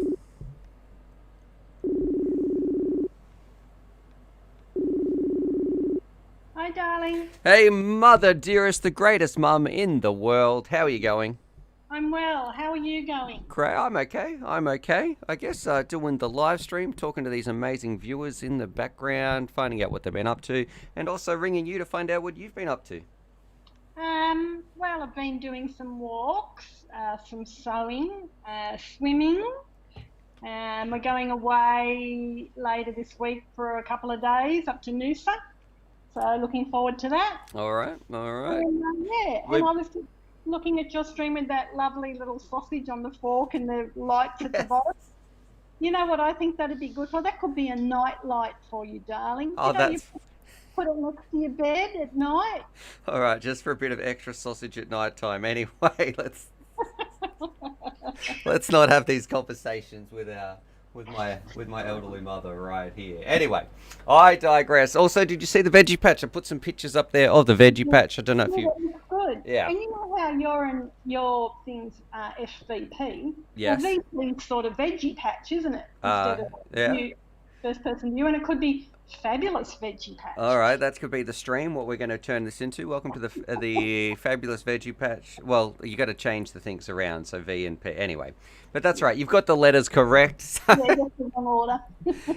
Hi, darling. Hey, mother, dearest, the greatest mum in the world. How are you going? I'm well. How are you going? Great. I'm okay. I guess doing the live stream, talking to these amazing viewers in the background, finding out what they've been up to, and also ringing you to find out what you've been up to. Well, I've been doing some walks, some sewing, swimming, We're going away later this week for a couple of days up to Noosa. So looking forward to that. All right, all right. And I was just looking at your stream with that lovely little sausage on the fork and the lights at the bottom. You know what I think that'd be good for? That could be a night light for you, darling. Oh, you know, that's... you put it next to your bed at night. All right, just for a bit of extra sausage at night time. Anyway, let's not have these conversations with my elderly mother right here. Anyway, I digress. Also, did you see the veggie patch? I put some pictures up there of the veggie patch. I don't know if you... It's good. Yeah. And you know how your things are FVP? Yes. Well, these sort of veggie patch, isn't it? Instead of yeah. First person view, and it could be fabulous veggie patch. All right, that could be the stream. What we're going to turn this into. Welcome to the fabulous veggie patch. Well, you got to change the things around, so V and P. Anyway, but that's right. You've got the letters correct. Yeah, that's the wrong order.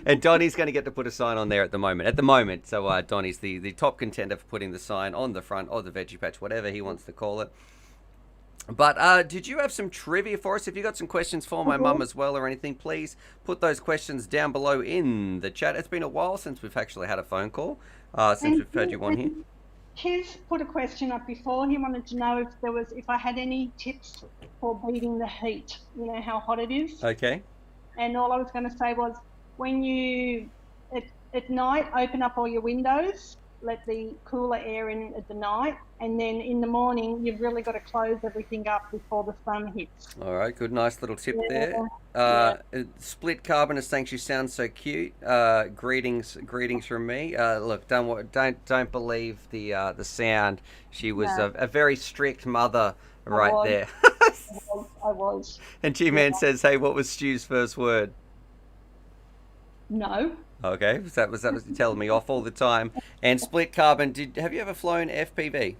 And Donnie's going to get to put a sign on there at the moment. So Donnie's the top contender for putting the sign on the front of the veggie patch, whatever he wants to call it. But did you have some trivia for us? If you got some questions for my mum as well or anything, please put those questions down below in the chat. It's been a while since we've actually had a phone call, since we've had you on here. Kiz put a question up before. He wanted to know if I had any tips for beating the heat. You know how hot it is. Okay. And all I was going to say was, when you at night open up all your windows, let the cooler air in at the night, and then in the morning you've really got to close everything up before the sun hits. All right, good, nice little tip there. Split Carbon is saying she sounds so cute. Greetings from me. Look, don't believe the sound. She was a very strict mother right there. I was. And G-Man says, hey, what was Stu's first word? No. Okay, that was telling me off all the time. And Split Carbon, have you ever flown FPV?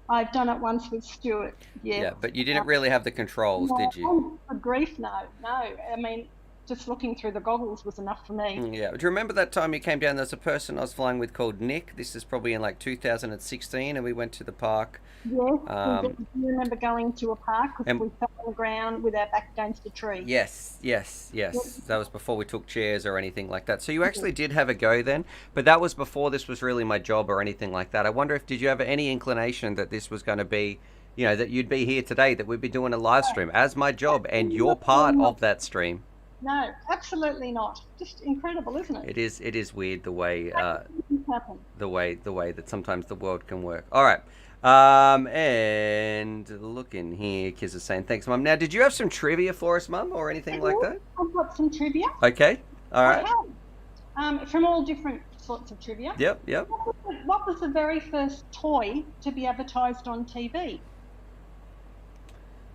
I've done it once with Stuart. Yeah, but you didn't really have the controls, did you? For grief, no. I mean, just looking through the goggles was enough for me. Yeah. Do you remember that time you came down? There's a person I was flying with called Nick. This is probably in like 2016, and we went to the park. Yes, do you remember going to a park because we fell on the ground with our back against a tree? Yes. That was before we took chairs or anything like that. So you actually did have a go then, but that was before this was really my job or anything like that. I wonder did you have any inclination that this was going to be, that you'd be here today, that we'd be doing a live stream as my job, and you're part of that stream? No, absolutely not. Just incredible, isn't it? It is weird the way the way that sometimes the world can work. All right. And look in here, Kiz is saying thanks, Mum. Now, did you have some trivia for us, Mum, or anything like that? I've got some trivia. Okay. All right. From all different sorts of trivia. Yep. What was the very first toy to be advertised on TV?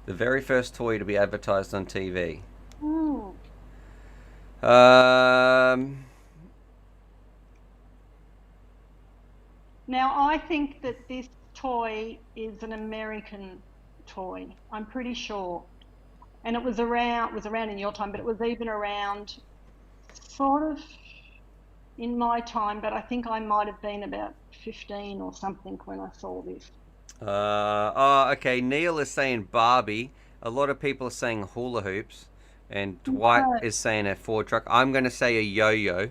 The very first toy to be advertised on TV. Now, I think that this toy is an American toy. I'm pretty sure. And it was around in your time, but it was even around sort of in my time, but I think I might have been about 15 or something when I saw this. Okay. Neil is saying Barbie. A lot of people are saying hula hoops. And Dwight is saying a Ford truck. I'm going to say a yo-yo.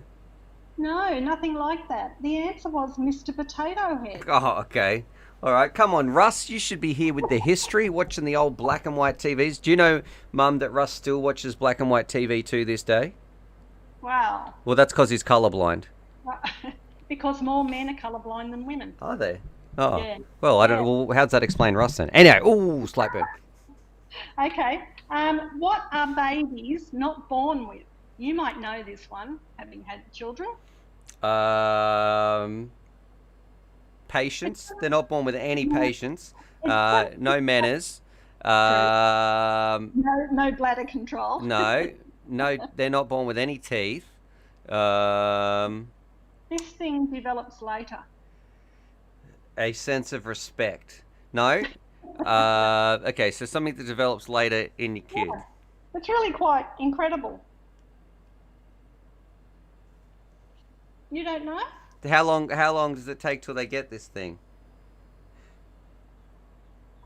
No, nothing like that. The answer was Mr. Potato Head. Oh, okay. All right. Come on, Russ. You should be here with the history, watching the old black and white TVs. Do you know, Mum, that Russ still watches black and white TV to this day? Wow. Well, that's because he's colourblind. Because more men are colourblind than women. Are they? Oh. Yeah. Well, I don't know. Well, how does that explain Russ then? Anyway, ooh, slap burn. Okay. What are babies not born with? You might know this one, having had children. Patience. They're not born with any patience. No manners. No bladder control. No, they're not born with any teeth. This thing develops later. A sense of respect. No. Okay, so something that develops later in your kid. Yeah. It's really quite incredible. You don't know? How long does it take till they get this thing?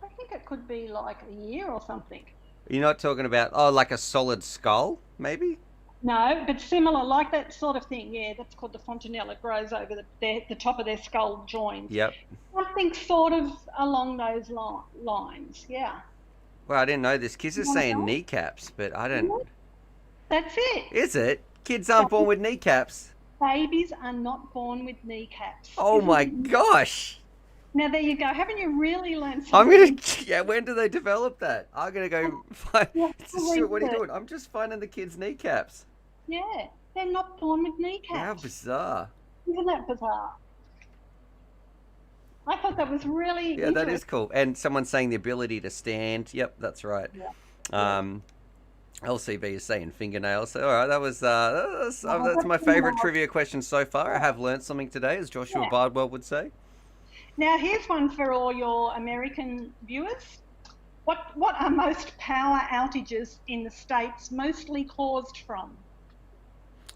I think it could be like a year or something. You're not talking about, oh, like a solid skull, maybe? No, but similar, like that sort of thing. Yeah, that's called the fontanelle. It grows over the top of their skull joints. Yep. Something sort of along those lines. Yeah. Well, I didn't know this. Kids are You want to saying know? kneecaps, but I don't. That's it. Is it? Kids aren't born with kneecaps. Babies are not born with kneecaps. Oh my Isn't it? gosh. Now there you go. Haven't you really learned I'm something? gonna. Yeah, when do they develop that? I'm gonna go find. Yeah, What are you doing? I'm just finding the kids' kneecaps. Yeah, they're not born with How kneecaps. bizarre. Isn't that bizarre? I thought that was really Yeah, that is interesting. cool. And someone's saying the ability to stand. Yep, that's right. Yeah. Yeah. LCB is saying fingernails. So, all right, that's my That's favorite trivia question so far. I have learned something today, as Joshua Yeah. Bardwell would say. Now here's one for all your American viewers. What are most power outages in the States mostly caused from?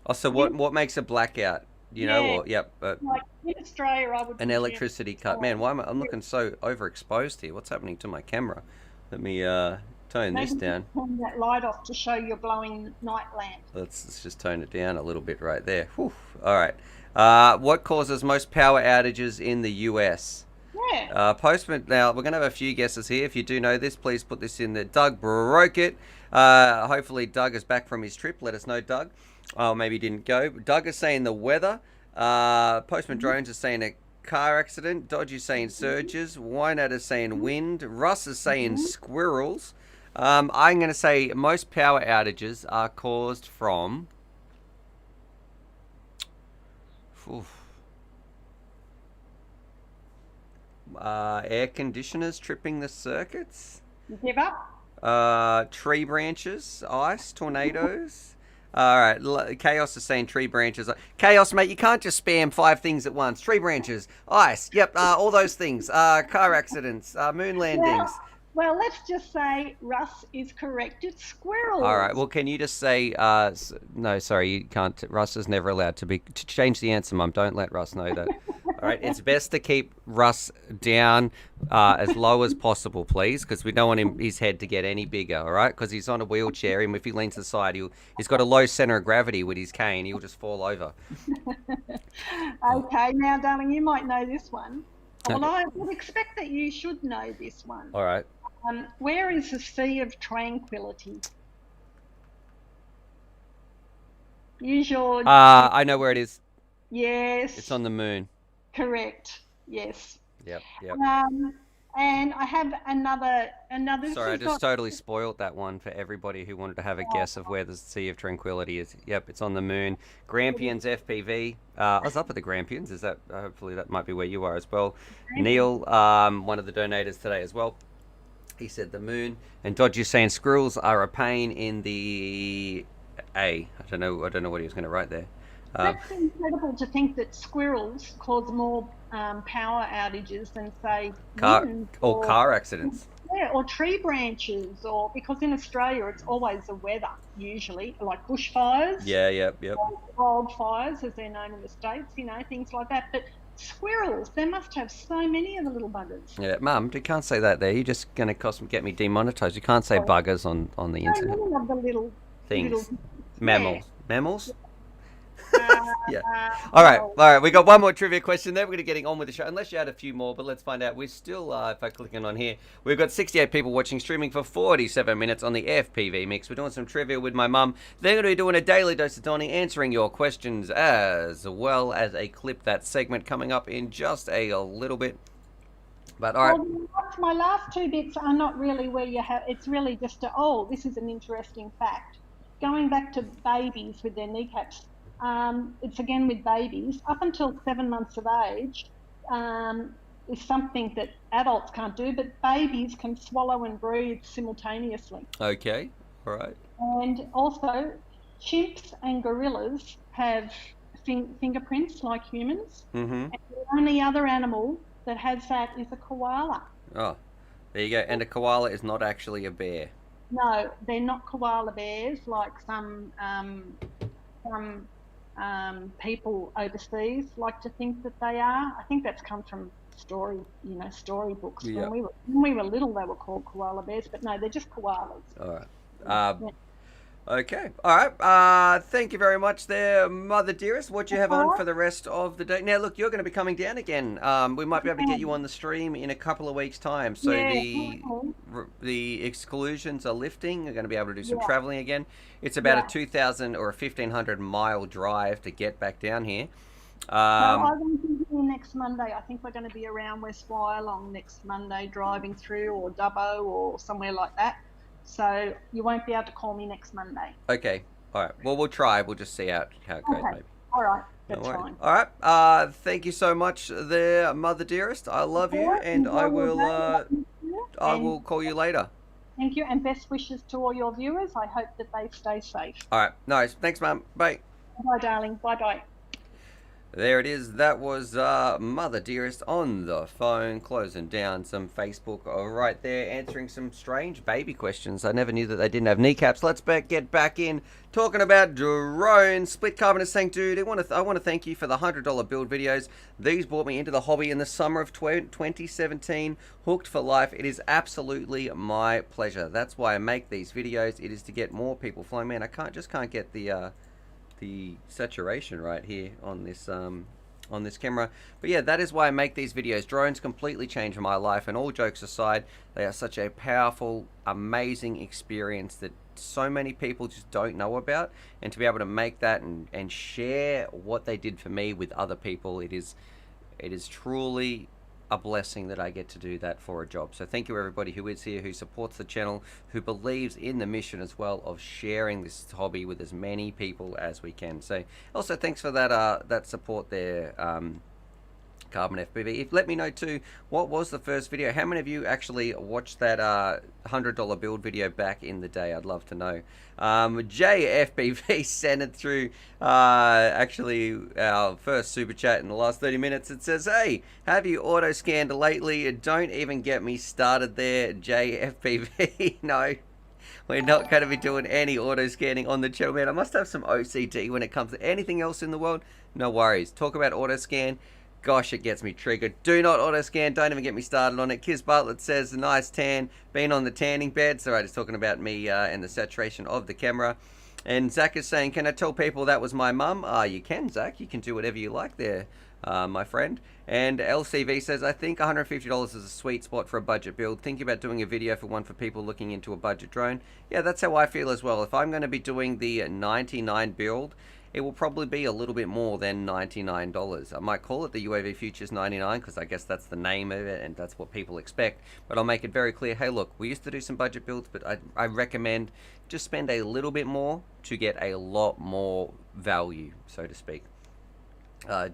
Oh, so what makes a blackout? You know, Yeah, or yep, like in Australia, I would an presume. electricity cut. Man, why am I'm looking so overexposed here? What's happening to my camera? Let me tone this Maybe down. just turn that light off to show your glowing night lamp. Let's just tone it down a little bit right there. Whew. All right. What causes most power outages in the US? Yeah. Postman. Now we're going to have a few guesses here. If you do know this, please put this in there. Doug broke it. Hopefully Doug is back from his trip. Let us know, Doug. Oh, maybe he didn't go. Doug is saying the weather. Postman Drones is saying a car accident. Dodge is saying surges. Wynat is saying wind. Russ is saying squirrels. I'm going to say most power outages are caused from. Oof. Air conditioners tripping the circuits. You give up? Tree branches, ice, tornadoes. All right, Chaos is saying tree branches. Chaos, mate, you can't just spam 5 things at once. Tree branches, ice, yep, all those things. Car accidents, moon landings. Well, let's just say Russ is correct. It's squirrels. All right, well, can you just say, no, sorry, you can't. Russ is never allowed to change the answer, Mum. Don't let Russ know that. All right, it's best to keep Russ down as low as possible, please, because we don't want his head to get any bigger, all right? Because he's on a wheelchair, and if he leans to the side, he's got a low center of gravity with his cane. He'll just fall over. Okay, now, darling, you might know this one. Okay. Well, I would expect that you should know this one. All right. Where is the Sea of Tranquility? Use your... I know where it is. Yes. It's on the moon. Correct. Yes. Yep, yep. And I have another. Sorry, I just totally spoiled that one for everybody who wanted to have a guess of where the Sea of Tranquility is. Yep, it's on the moon. Grampians FPV. I was up at the Grampians. Is that hopefully that might be where you are as well. Neil, one of the donators today as well. He said the moon. And Dodgy's saying squirrels are a pain in the A. I don't know what he was going to write there. That's incredible to think that squirrels cause more power outages than, say, wind car accidents. Yeah, or tree branches, or because in Australia it's always the weather, usually, like bushfires. Yeah, yep. Wildfires, as they're known in the States, things like that. But squirrels, they must have so many of the little buggers. Yeah, Mum, you can't say that there. You're just going to get me demonetized. You can't say buggers on the internet. Many of the little things. Mammals. Yeah. Mammals? Yeah. All right. We got one more trivia question. Then we're going to getting on with the show. Unless you had a few more, but let's find out. We're still, if I click in on here, we've got 68 people watching, streaming for 47 minutes on the FPV mix. We're doing some trivia with my mum. They're going to be doing a daily dose of Donnie, answering your questions as well as a clip. That segment coming up in just a little bit. But all right. Well, my last 2 bits are not really where you have. It's really just this is an interesting fact. Going back to babies with their kneecaps. It's again with babies, up until 7 months of age, is something that adults can't do, but babies can swallow and breathe simultaneously. Okay, all right. And also, chimps and gorillas have fingerprints like humans, and the only other animal that has that is a koala. Oh, there you go. And a koala is not actually a bear. No, they're not koala bears like some people overseas like to think that they are. I think that's come from storybooks. Yeah. When we were little, they were called koala bears, but no, they're just koalas. All right. Yeah. Okay. All right. Thank you very much there, Mother Dearest. What do you have on for the rest of the day? Now, look, you're going to be coming down again. We might be able to get you on the stream in a couple of weeks' time. So the exclusions are lifting. You're going to be able to do some traveling again. It's about a 2,000 or a 1,500-mile drive to get back down here. I won't be here next Monday. I think we're going to be around West Wyalong next Monday, driving through, or Dubbo, or somewhere like that. So you won't be able to call me next Monday. Okay. All right. Well, we'll try. We'll just see how it goes, maybe. All right. That's fine. All right. Thank you so much there, Mother Dearest. I love you, and I will call you later. Thank you, and best wishes to all your viewers. I hope that they stay safe. All right. Nice. Thanks, Mum. Bye. Bye, darling. Bye-bye. There it is. That was Mother Dearest on the phone, closing down some Facebook right there, answering some strange baby questions. I never knew that they didn't have kneecaps. Let's get back in talking about drones. Split Carbon is saying, dude, I want to thank you for the $100 build videos. These brought me into the hobby in the summer of 2017. Hooked for life. It is absolutely my pleasure. That's why I make these videos. It is to get more people flying. Man, I just can't get the saturation right here on this camera, but yeah, that is why I make these videos. Drones completely changed my life, and all jokes aside, they are such a powerful, amazing experience that so many people just don't know about, and to be able to make that and share what they did for me with other people, it is truly a blessing that I get to do that for a job. So thank you everybody who is here, who supports the channel, who believes in the mission as well of sharing this hobby with as many people as we can. So also thanks for that support there, Carbon FPV. Let me know too, what was the first video? How many of you actually watched that $100 build video back in the day? I'd love to know. JFPV sent it through actually our first super chat in the last 30 minutes. It says, hey, have you auto scanned lately? Don't even get me started there, JFPV. No, we're not going to be doing any auto scanning on the channel. Man, I must have some OCD when it comes to anything else in the world. No worries. Talk about auto scan. Gosh, it gets me triggered. Do not auto scan. Don't even get me started on it. Kiz Bartlett says, nice tan. Been on the tanning bed. So he's talking about me and the saturation of the camera. And Zach is saying, can I tell people that was my mum? You can, Zach. You can do whatever you like there, my friend. And LCV says, I think $150 is a sweet spot for a budget build. Think about doing a video for one for people looking into a budget drone. Yeah, that's how I feel as well. If I'm going to be doing the 99 build, it will probably be a little bit more than $99. I might call it the UAVPOOCHES 99 because I guess that's the name of it and that's what people expect. But I'll make it very clear, hey look, we used to do some budget builds, but I recommend just spend a little bit more to get a lot more value, so to speak.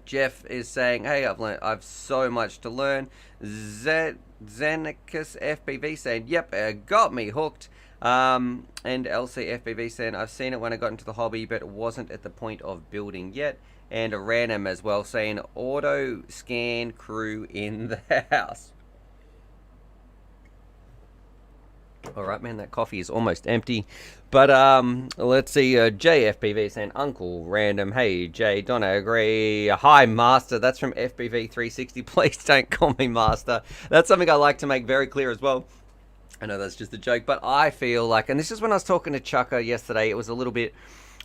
Jeff is saying, hey, I've so much to learn. Zenicus FPV saying, yep, got me hooked. And LCFBV saying, I've seen it when I got into the hobby, but it wasn't at the point of building yet. And a random as well saying, auto scan crew in the house. Alright, man, that coffee is almost empty. But let's see, JFPV saying, Uncle Random, hey Jay, don't I agree? Hi Master, that's from FPV 360. Please don't call me Master. That's something I like to make very clear as well. I know that's just a joke, but I feel like, and this is when I was talking to Chucker yesterday, it was a little bit,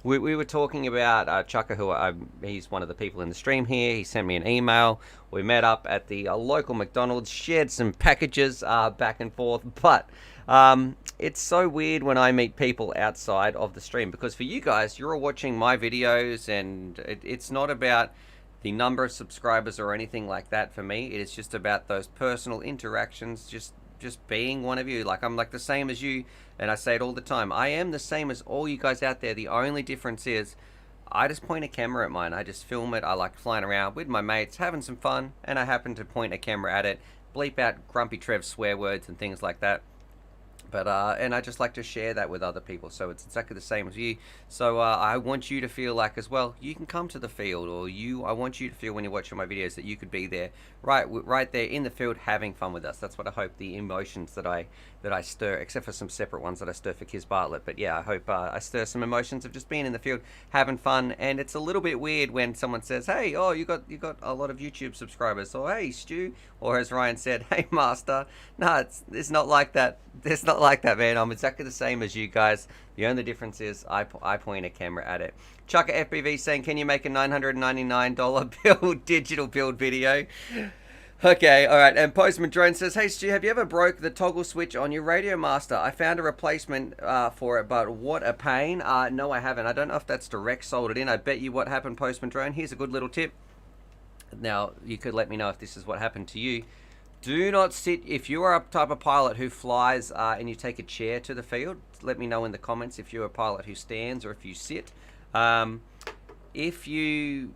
we were talking about Chucker, he's one of the people in the stream here. He sent me an email. We met up at the local McDonald's, shared some packages back and forth, but it's so weird when I meet people outside of the stream, because for you guys, you're all watching my videos, and it's not about the number of subscribers or anything like that for me. It is just about those personal interactions, just being one of you. Like, I'm like the same as you, and I say it all the time. I am the same as all you guys out there. The only difference is I just point a camera at mine. I just film it. I like flying around with my mates, having some fun, and I happen to point a camera at it, bleep out Grumpy Trev's swear words and things like that. But and I just like to share that with other people, so it's exactly the same as you. So I want you to feel like as well, you can come to the field, or I want you to feel when you're watching my videos that you could be there, right there in the field, having fun with us. That's what I hope the emotions that I stir, except for some separate ones that I stir for Kiz Bartlett. But yeah, I hope I stir some emotions of just being in the field, having fun. And it's a little bit weird when someone says, "Hey, oh, you got a lot of YouTube subscribers," or "Hey, Stu," or as Ryan said, "Hey, Master." No, it's not like that. It's not like that, man. I'm exactly the same as you guys. The only difference is I point a camera at it. Chuck FPV saying, "Can you make a $999 digital build video?" Okay, all right. And Postman Drone says, "Hey Stu, have you ever broke the toggle switch on your Radio Master? I found a replacement for it, but what a pain." No, I haven't. I don't know if that's direct soldered in. I bet you what happened, Postman Drone. Here's a good little tip. Now, you could let me know if this is what happened to you. Do not sit, if you are a type of pilot who flies and you take a chair to the field, let me know in the comments if you're a pilot who stands or if you sit. If you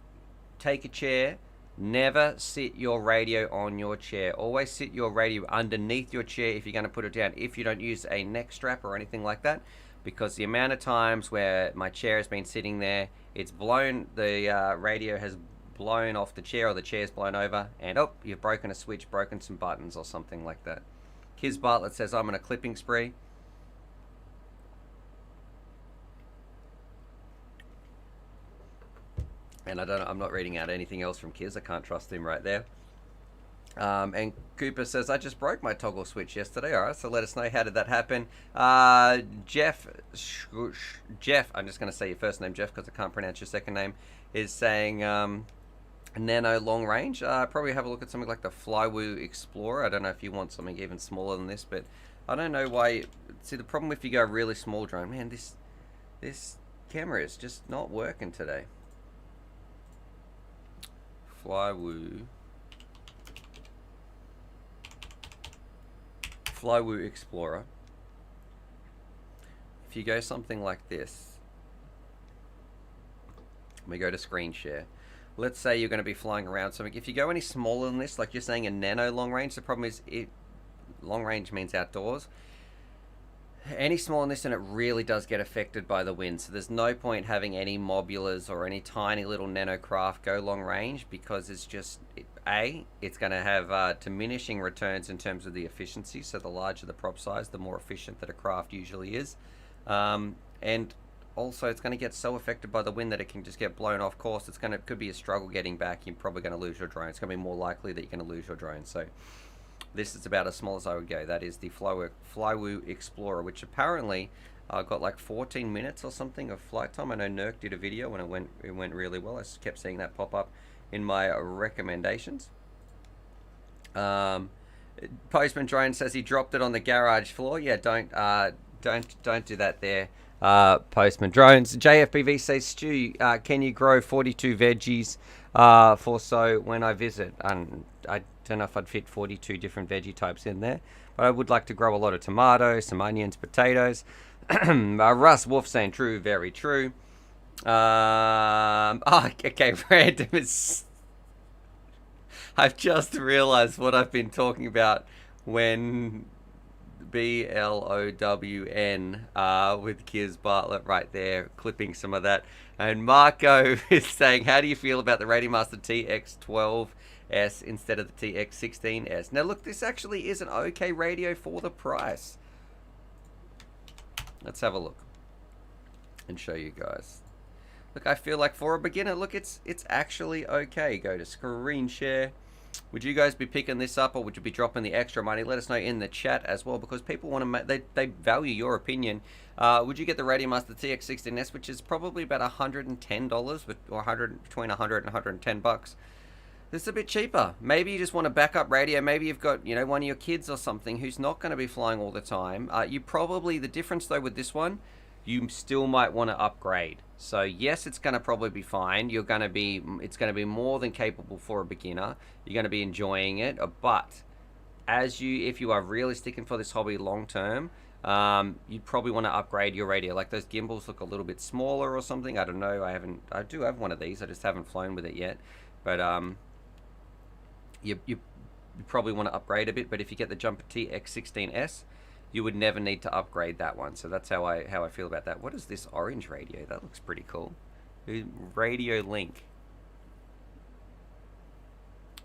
take a chair, never sit your radio on your chair. Always sit your radio underneath your chair if you're going to put it down, if you don't use a neck strap or anything like that, because the amount of times where my chair has been sitting there, it's blown, the radio has blown off the chair, or the chair's blown over, and oh, you've broken a switch, broken some buttons or something like that. Kiz Bartlett says, "I'm on a clipping spree." And I'm not reading out anything else from Kiz. I can't trust him right there. And Cooper says, "I just broke my toggle switch yesterday." All right, so let us know, how did that happen? Jeff, I'm just going to say your first name, Jeff, because I can't pronounce your second name, is saying nano long range. Probably have a look at something like the Flywoo Explorer. I don't know if you want something even smaller than this, but I don't know why. See, the problem if you go really small drone, man, this camera is just not working today. Flywoo Explorer. If you go something like this, we go to screen share. Let's say you're going to be flying around something. If you go any smaller than this, like you're saying a nano long range, the problem is long range means outdoors. Any smaller than this and it really does get affected by the wind. So there's no point having any mobulas or any tiny little nano craft go long range, because it's just, it's going to have diminishing returns in terms of the efficiency. So the larger the prop size, the more efficient that a craft usually is. And also it's going to get so affected by the wind that it can just get blown off course. Could be a struggle getting back. You're probably going to lose your drone. It's going to be more likely that you're going to lose your drone. So this is about as small as I would go. That is the Flywoo Explorer, which apparently got like 14 minutes or something of flight time. I know Nurk did a video and it went really well. I just kept seeing that pop up in my recommendations. Postman Drone says he dropped it on the garage floor. Yeah, don't do that there. Postman Drones. JFBV says, "Stu, can you grow 42 veggies for so when I visit?" And I don't know if I'd fit 42 different veggie types in there, but I would like to grow a lot of tomatoes, some onions, potatoes. Russ Wolf saying, "True, very true." Okay, random is... I've just realized what I've been talking about when BLOWN with Kiz Bartlett right there, clipping some of that. And Marco is saying, "How do you feel about the Radiomaster TX12S instead of the TX16S?" Now look, this actually is an okay radio for the price. Let's have a look and show you guys. Look, I feel like for a beginner, look, it's actually okay. Go to screen share. Would you guys be picking this up, or would you be dropping the extra money? Let us know in the chat as well, because people want to they value your opinion. Would you get the Radiomaster TX16S, which is probably about $110, or between 100 and 110 bucks? This is a bit cheaper. Maybe you just want a backup radio. Maybe you've got, you know, one of your kids or something who's not going to be flying all the time. You probably, the difference though with this one, you still might want to upgrade. So yes, it's going to probably be fine. It's going to be more than capable for a beginner. You're going to be enjoying it. But if you are really sticking for this hobby long term, you'd probably want to upgrade your radio. Like those gimbals look a little bit smaller or something. I don't know. I do have one of these. I just haven't flown with it yet. But you probably want to upgrade a bit. But if you get the Jumper TX16S, you would never need to upgrade that one. So that's how I feel about that. What is this orange radio? That looks pretty cool. Radio link.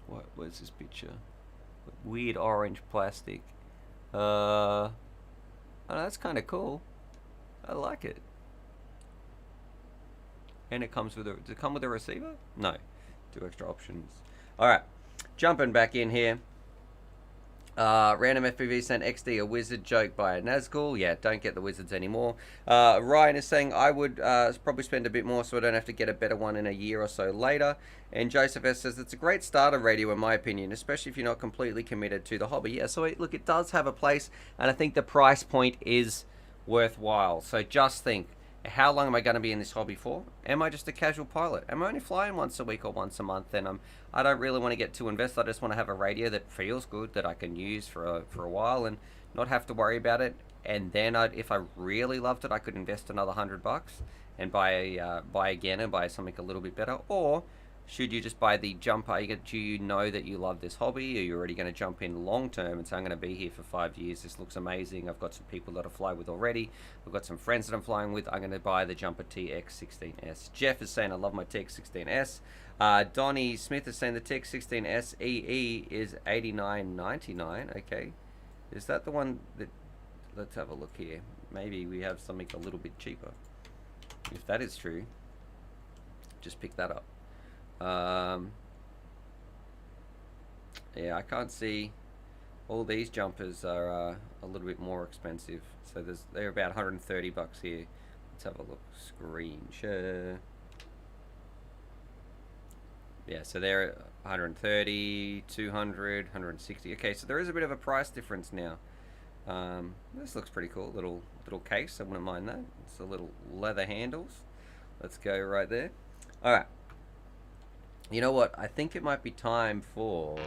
What's this picture? Weird orange plastic. Oh, that's kind of cool. I like it. And it comes with a... Does it come with a receiver? No. 2 extra options. Alright. Jumping back in here. Random FPV sent XD a wizard joke by Nazgul. Yeah, don't get the wizards anymore. Ryan is saying I would probably spend a bit more so I don't have to get a better one in a year or so later. And Joseph S says it's a great starter radio in my opinion, especially if you're not completely committed to the hobby. Yeah, so look, it does have a place, and I think the price point is worthwhile. So just think, how long am I going to be in this hobby for? Am I just a casual pilot? Am I only flying once a week or once a month? Then I don't really want to get too invested. I just want to have a radio that feels good, that I can use for a while and not have to worry about it. And then if I really loved it, I could invest another $100 and buy again and buy something a little bit better. Or should you just buy the jumper? Do you know that you love this hobby? Are you already going to jump in long term and say, I'm going to be here for 5 years. This looks amazing. I've got some people that I fly with already. I've got some friends that I'm flying with. I'm going to buy the jumper TX16S. Jeff is saying, I love my TX16S. Donnie Smith is saying the TX16S EE is $89.99. Okay. Is that the one that... Let's have a look here. Maybe we have something a little bit cheaper. If that is true, just pick that up. Yeah, I can't see. All these jumpers are a little bit more expensive. So they're about $130 here. Let's have a look. Screen share. Yeah, so they're 130, 200, 160. Okay, so there is a bit of a price difference now. This looks pretty cool. Little case. I wouldn't mind that. It's a little leather handles. Let's go right there. All right. You know what? I think it might be time for...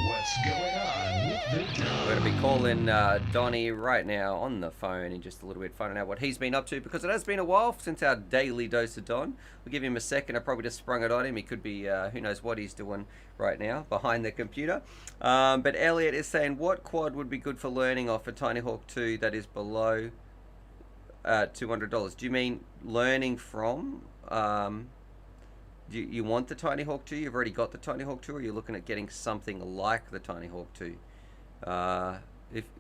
What's going on with the We're going to be calling Donnie right now on the phone in just a little bit, finding out what he's been up to, because it has been a while since our daily dose of Don. We'll give him a second. I probably just sprung it on him. He could be, who knows what he's doing right now behind the computer. But Elliot is saying, what quad would be good for learning off a Tiny Hawk 2 that is below $200? Do you mean learning from... You want the Tiny Hawk 2? You've already got the Tiny Hawk 2, or you're looking at getting something like the Tiny Hawk 2?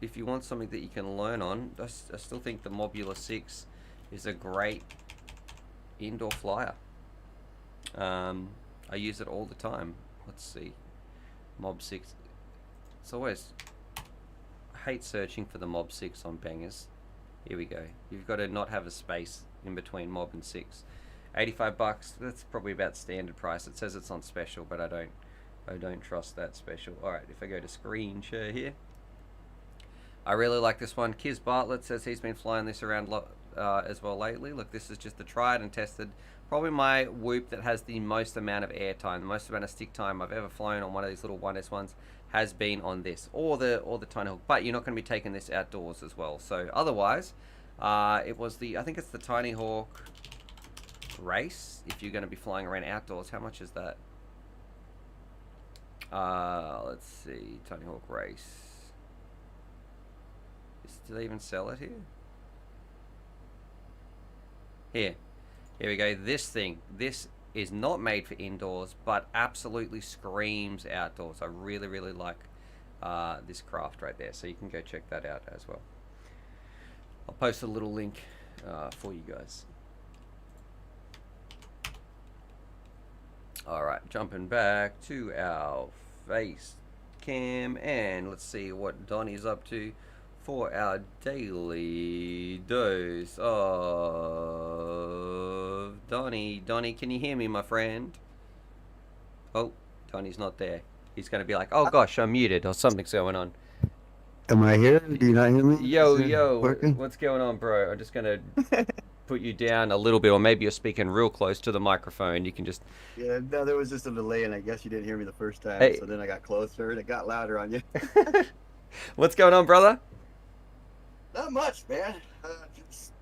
If you want something that you can learn on, I still think the Mobula 6 is a great indoor flyer. I use it all the time. Let's see. Mob 6. It's always... I hate searching for the Mob 6 on bangers. Here we go. You've got to not have a space in between Mob and 6. $85, that's probably about standard price. It says it's on special, but I don't trust that special. Alright, if I go to screen share here, I really like this one. Kiz Bartlett says he's been flying this around as well lately. Look, this is just the tried and tested, probably my Whoop that has the most amount of air time, the most amount of stick time I've ever flown on one of these little 1S ones has been on this, or the Tiny Hawk. But you're not going to be taking this outdoors as well. So otherwise, it was I think it's the Tiny Hawk Race. If you're going to be flying around outdoors, how much is that? Let's see, Tiny Hawk Race. Do they even sell it here? Here we go. This thing, this is not made for indoors, but absolutely screams outdoors. I really like this craft right there, so you can go check that out as well. I'll post a little link for you guys. Alright, jumping back to our face cam, and let's see what Donnie's up to for our daily dose of Donnie. Donnie, can you hear me, my friend? Oh, Donnie's not there. He's going to be like, oh gosh, I'm muted, or something's going on. Am I here? Do you not hear me? Yo, Working? what's going on, bro? I'm just going to put you down a little bit, or maybe you're speaking real close to the microphone. You can just... Yeah, no, there was just a delay, and I guess you didn't hear me the first time, Hey. so then I got closer, and it got louder on you. What's going on, brother? Not much, man. Just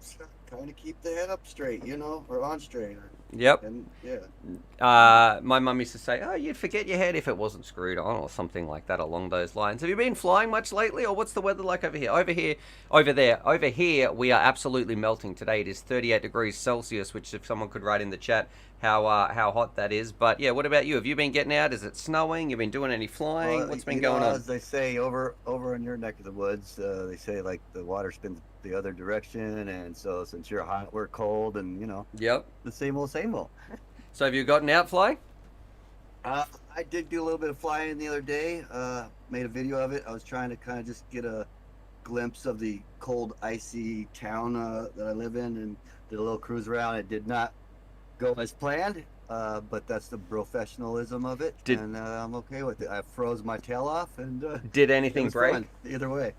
trying to keep the head up straight, you know, or on straight, or Yep. And yeah. My mum used to say, "Oh, you'd forget your head if it wasn't screwed on," or something like that along those lines. Have you been flying much lately, or what's the weather like over here? Over there. Over here, we are absolutely melting today. It is 38 degrees Celsius, which if someone could write in the chat how hot that is. But yeah, what about you? Have you been getting out? Is it snowing? You've been doing any flying? Well, What's been going on? as they say over in your neck of the woods, they say like the water spins the other direction, and so since you're hot, we're cold, and Yep. the same old, same old. So have you gotten out flying? I did do a little bit of flying the other day. Made a video of it. I was trying to kind of just get a glimpse of the cold, icy town that I live in, and did a little cruise around. It did not go as planned, but that's the professionalism of it, and I'm okay with it. I froze my tail off, and Did anything it was break? fun, either way.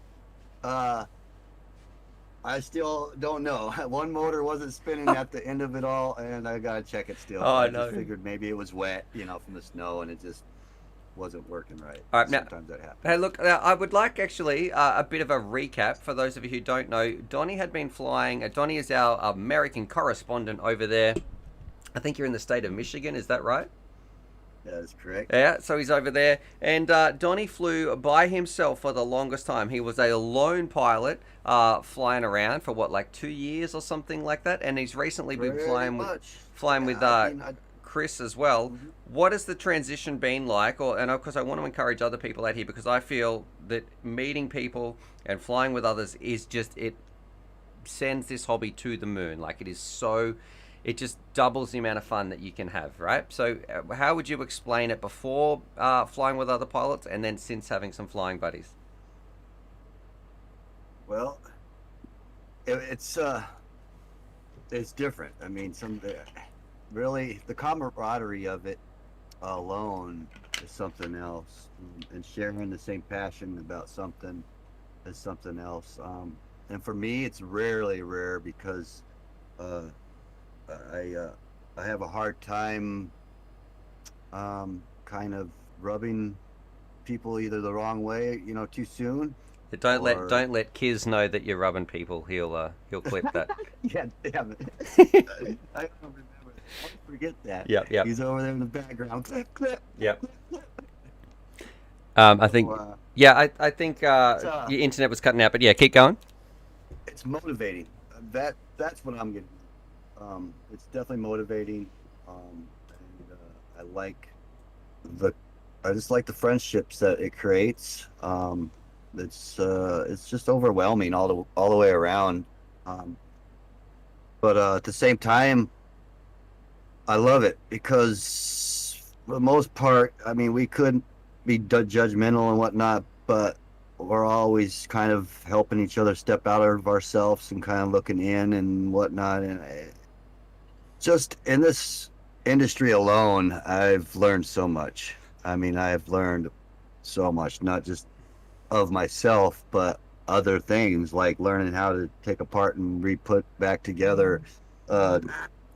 I still don't know. One motor wasn't spinning at the end of it all, and I gotta check it still. Oh, I no. just figured maybe it was wet, from the snow, and it just wasn't working right. All right, now- Sometimes that happens. Hey, look, I would like actually a bit of a recap for those of you who don't know. Donnie had been flying. Donnie is our American correspondent over there. I think you're in the state of Michigan, is that right? That is correct. Yeah, so he's over there. And Donnie flew by himself for the longest time. He was a lone pilot flying around for, what, like 2 years or something like that? And he's recently been Pretty flying much. with I Chris as well. What has the transition been like? And of course, I want to encourage other people out here because I feel that meeting people and flying with others is just, it sends this hobby to the moon. Like it just doubles the amount of fun that you can have, right? So how would you explain it before flying with other pilots and then since having some flying buddies? Well, it's different. I mean, really the camaraderie of it alone is something else, and sharing the same passion about something is something else. And for me, it's rarely rare because I have a hard time kind of rubbing people either the wrong way, too soon. Don't let Kiz know that you're rubbing people. He'll clip that. Yeah, damn it. I don't remember. I forget that. Yep. He's over there in the background. Clip. Yep. I think. So, I think your internet was cutting out, but yeah, keep going. it's motivating. That's what I'm getting. It's definitely motivating. And I just like the friendships that it creates. It's just overwhelming all the way around. But at the same time, I love it because for the most part, I mean, we could be judgmental and whatnot, but we're always kind of helping each other step out of ourselves and kind of looking in and whatnot. And just in this industry alone, I've learned so much. I mean, I've learned so much, not just of myself, but other things like learning how to take apart and re-put back together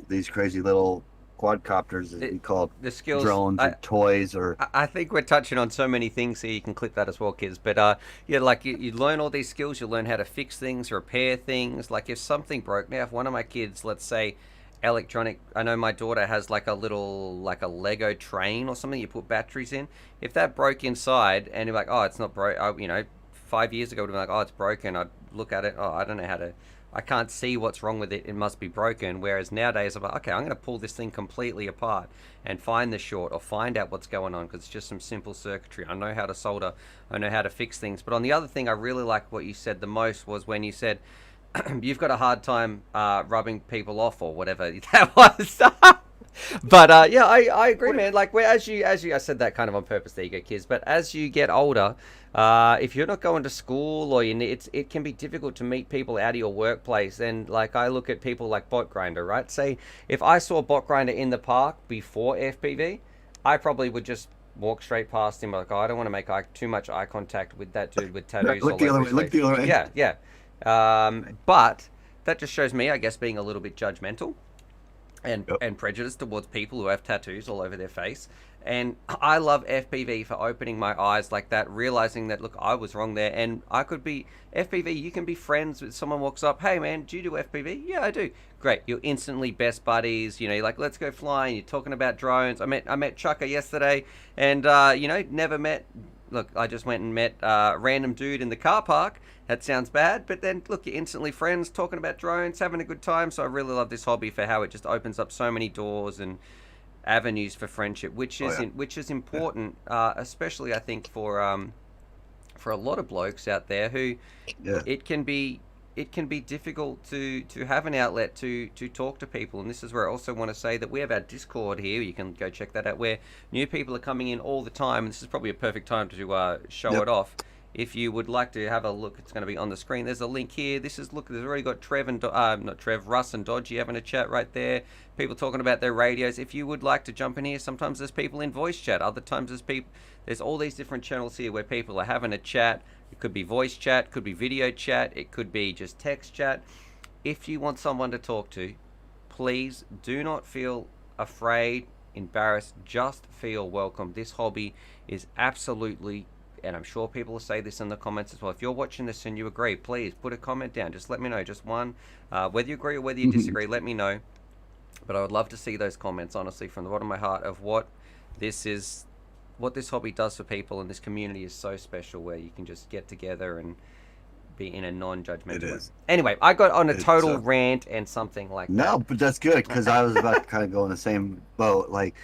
these crazy little quadcopters that we call the skills, drones or toys. Or I think we're touching on so many things here. You can clip that as well, kids. But yeah, like you learn all these skills. You learn how to fix things, repair things. Like if something broke, now if one of my kids, let's say electronic, I know my daughter has like a Lego train or something you put batteries in. If that broke inside and you're like, oh, it's not broke, 5 years ago, would be like, oh, it's broken. I'd look at it. Oh, I don't know how to. I can't see what's wrong with it. It must be broken. Whereas nowadays, I'm like, okay, I'm going to pull this thing completely apart and find the short or find out what's going on because it's just some simple circuitry. I know how to solder. I know how to fix things. But on the other thing, I really like what you said the most was when you said you've got a hard time rubbing people off or whatever that was. But yeah, I agree, man. Like, as you, I said that kind of on purpose. There you go, kids. But as you get older, if you're not going to school or it can be difficult to meet people out of your workplace. And like, I look at people like Bot Grinder, right? Say, if I saw Bot Grinder in the park before FPV, I probably would just walk straight past him. Like, oh, I don't want to make too much eye contact with that dude with tattoos. Look the other way. Yeah. But that just shows me, I guess, being a little bit judgmental. and prejudice towards people who have tattoos all over their face. And I love FPV for opening my eyes like that, realizing that, look, I was wrong there, and I could be FPV. You can be friends with someone walks up, hey man, do you do FPV? Yeah, I do. Great, you're instantly best buddies. You know, you're like, let's go flying. You're talking about drones. I met Chucker yesterday, and you know, never met. Look, I just went and met a random dude in the car park. That sounds bad, but then look, you're instantly friends, talking about drones, having a good time. So I really love this hobby for how it just opens up so many doors and avenues for friendship, which is important, especially I think for a lot of blokes out there who it can be difficult to have an outlet to talk to people. And this is where I also want to say that we have our Discord here. You can go check that out, where new people are coming in all the time, and this is probably a perfect time to show it off. If you would like to have a look, it's going to be on the screen. There's a link here. This is, look, there's already got Trev and, not Trev, Russ and Dodgy having a chat right there. People talking about their radios. If you would like to jump in here, sometimes there's people in voice chat. Other times there's all these different channels here where people are having a chat. It could be voice chat, could be video chat, it could be just text chat. If you want someone to talk to, please do not feel afraid, embarrassed, just feel welcome. This hobby is absolutely, and I'm sure people will say this in the comments as well, if you're watching this and you agree, please put a comment down. Just let me know, just one. Whether you agree or whether you disagree, let me know. But I would love to see those comments, honestly, from the bottom of my heart, of what this hobby does for people. And this community is so special, where you can just get together and be in a non-judgmental way. Anyway, I got on a total rant and something like that. No, but that's good, because I was about to kind of go in the same boat. Like,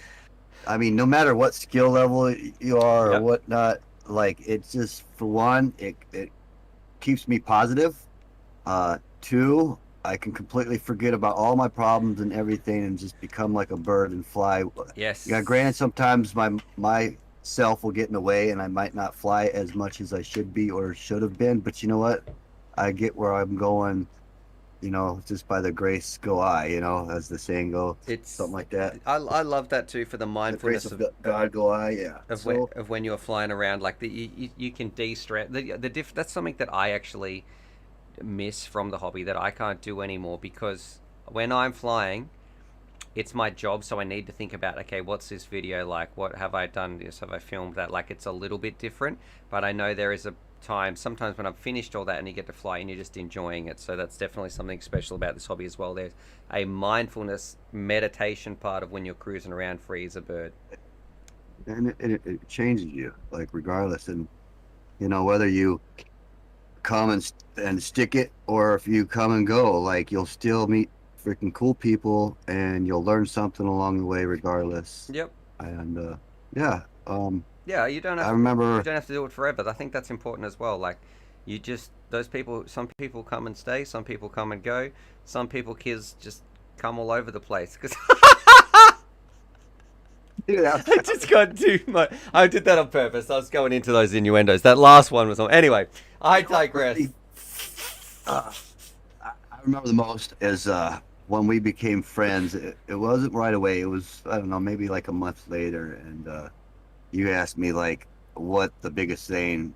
I mean, no matter what skill level you are or whatnot, like, it's just, for one, it keeps me positive. Two, I can completely forget about all my problems and everything and just become like a bird and fly. Yes. Yeah, granted, sometimes my self will get in the way and I might not fly as much as I should be or should have been, but you know what? I get where I'm going, you know, just by the grace go I, you know, as the saying goes. It's something like that. I love that too, for the mindfulness of God go I, yeah. Of when you're flying around, like you can de-stress. That's something that I actually miss from the hobby, that I can't do anymore, because when I'm flying, it's my job, so I need to think about, okay, what's this video like? What have I done this? Have I filmed that? Like, it's a little bit different, but I know there is a time sometimes when I've finished all that and you get to fly and you're just enjoying it. So that's definitely something special about this hobby as well. There's a mindfulness meditation part of when you're cruising around free as a bird. And it changes you, like, regardless. And, you know, whether you come and stick it, or if you come and go, like, you'll still meet freaking cool people and you'll learn something along the way regardless. Yep. And yeah, you don't have you don't have to do it forever. I think that's important as well. Like, you just, those people, some people come and stay, some people come and go, some people, kids just come all over the place, because I just got too much. I did that on purpose. I was going into those innuendos. That last one was on. Anyway, I digress. I remember the most is when we became friends. It wasn't right away. It was, I don't know, maybe like a month later. And you asked me, like, what the biggest thing,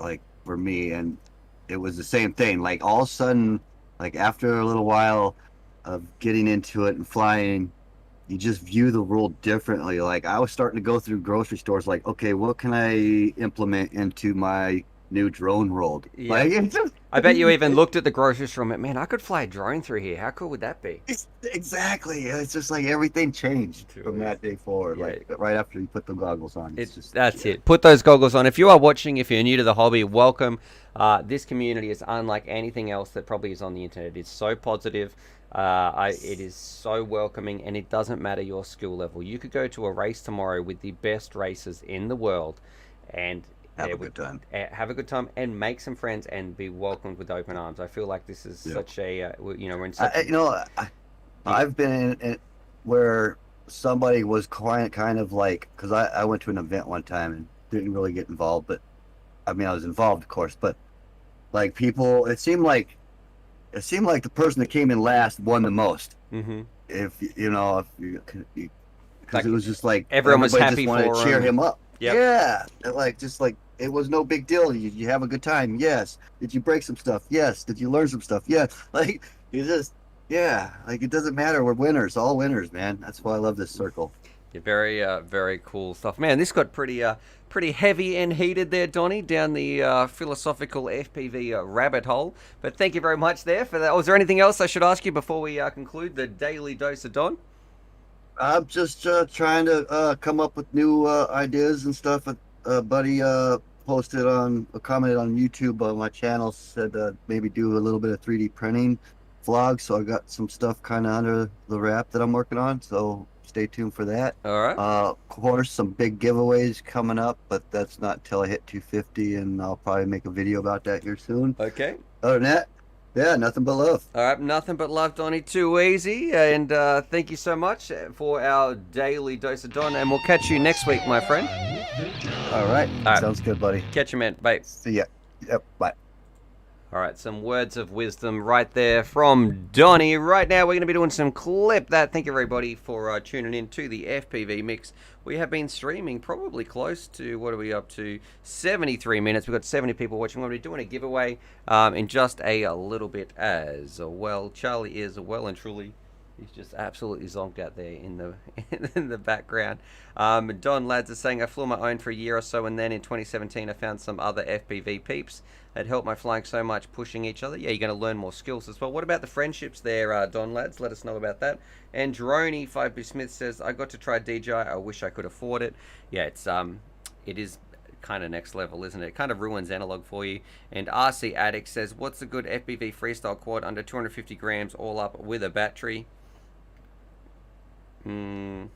like, for me. And it was the same thing. Like, all of a sudden, like, after a little while of getting into it and flying, you just view the world differently. Like, I was starting to go through grocery stores, like, okay, what can I implement into my new drone world? Yeah. Like, I bet you even looked at the grocery store and went, man, I could fly a drone through here. How cool would that be? Exactly. It's just like everything changed from that day forward. Yeah. Like, right after you put the goggles on. That's it. Put those goggles on. If you are watching, if you're new to the hobby, welcome. This community is unlike anything else that probably is on the internet. It's so positive. It is so welcoming, and it doesn't matter your skill level. You could go to a race tomorrow with the best racers in the world and have a good time. Have a good time and make some friends and be welcomed with open arms. I feel like this is such a, you know, we're in such I've been in where somebody was kind of like, because I went to an event one time and didn't really get involved, but I mean, I was involved, of course, but like, people, it seemed like the person that came in last won the most. Mm-hmm. If you know, because like, it was just like everyone was happy just wanted for to cheer him up. Yep. Yeah, like, just like, it was no big deal. You have a good time? Yes. Did you break some stuff? Yes. Did you learn some stuff? Yes. Like, you just, Yeah, like it doesn't matter. We're winners, all winners, man. That's why I love this circle. Yeah, very cool stuff, man. This got pretty heavy and heated there, Donnie, down the philosophical FPV rabbit hole. But thank you very much there for that. Was there anything else I should ask you before we conclude the daily dose of Don? I'm just trying to come up with new ideas and stuff. A buddy posted on a comment on YouTube on my channel, said maybe do a little bit of 3D printing vlog. So I got some stuff kind of under the wrap that I'm working on. So stay tuned for that. All right. Of course, some big giveaways coming up, but that's not until I hit 250, and I'll probably make a video about that here soon. Okay. Other than that, yeah, nothing but love. All right, nothing but love, Donnie. Too easy. And thank you so much for our daily dose of Don. And we'll catch you next week, my friend. All right. All right. Sounds good, buddy. Catch you, man. Bye. See ya. Yep. Bye. All right, some words of wisdom right there from Donnie. Right now, we're going to be doing some clip that. Thank you, everybody, for tuning in to the FPV Mix. We have been streaming probably close to, what are we up to, 73 minutes. We've got 70 people watching. We're going to be doing a giveaway in just a little bit as well. Charlie is well and truly, he's just absolutely zonked out there in the in the background. Don Lads is saying, I flew my own for a year or so, and then in 2017 I found some other FPV peeps that helped my flying so much, pushing each other. Yeah, you're going to learn more skills as well. What about the friendships there, Don Lads? Let us know about that. And Droney 5B Smith says, I got to try DJI. I wish I could afford it. Yeah, it is kind of next level, isn't it? It kind of ruins analog for you. And RC Addict says, what's a good FPV freestyle quad under 250 grams all up with a battery? You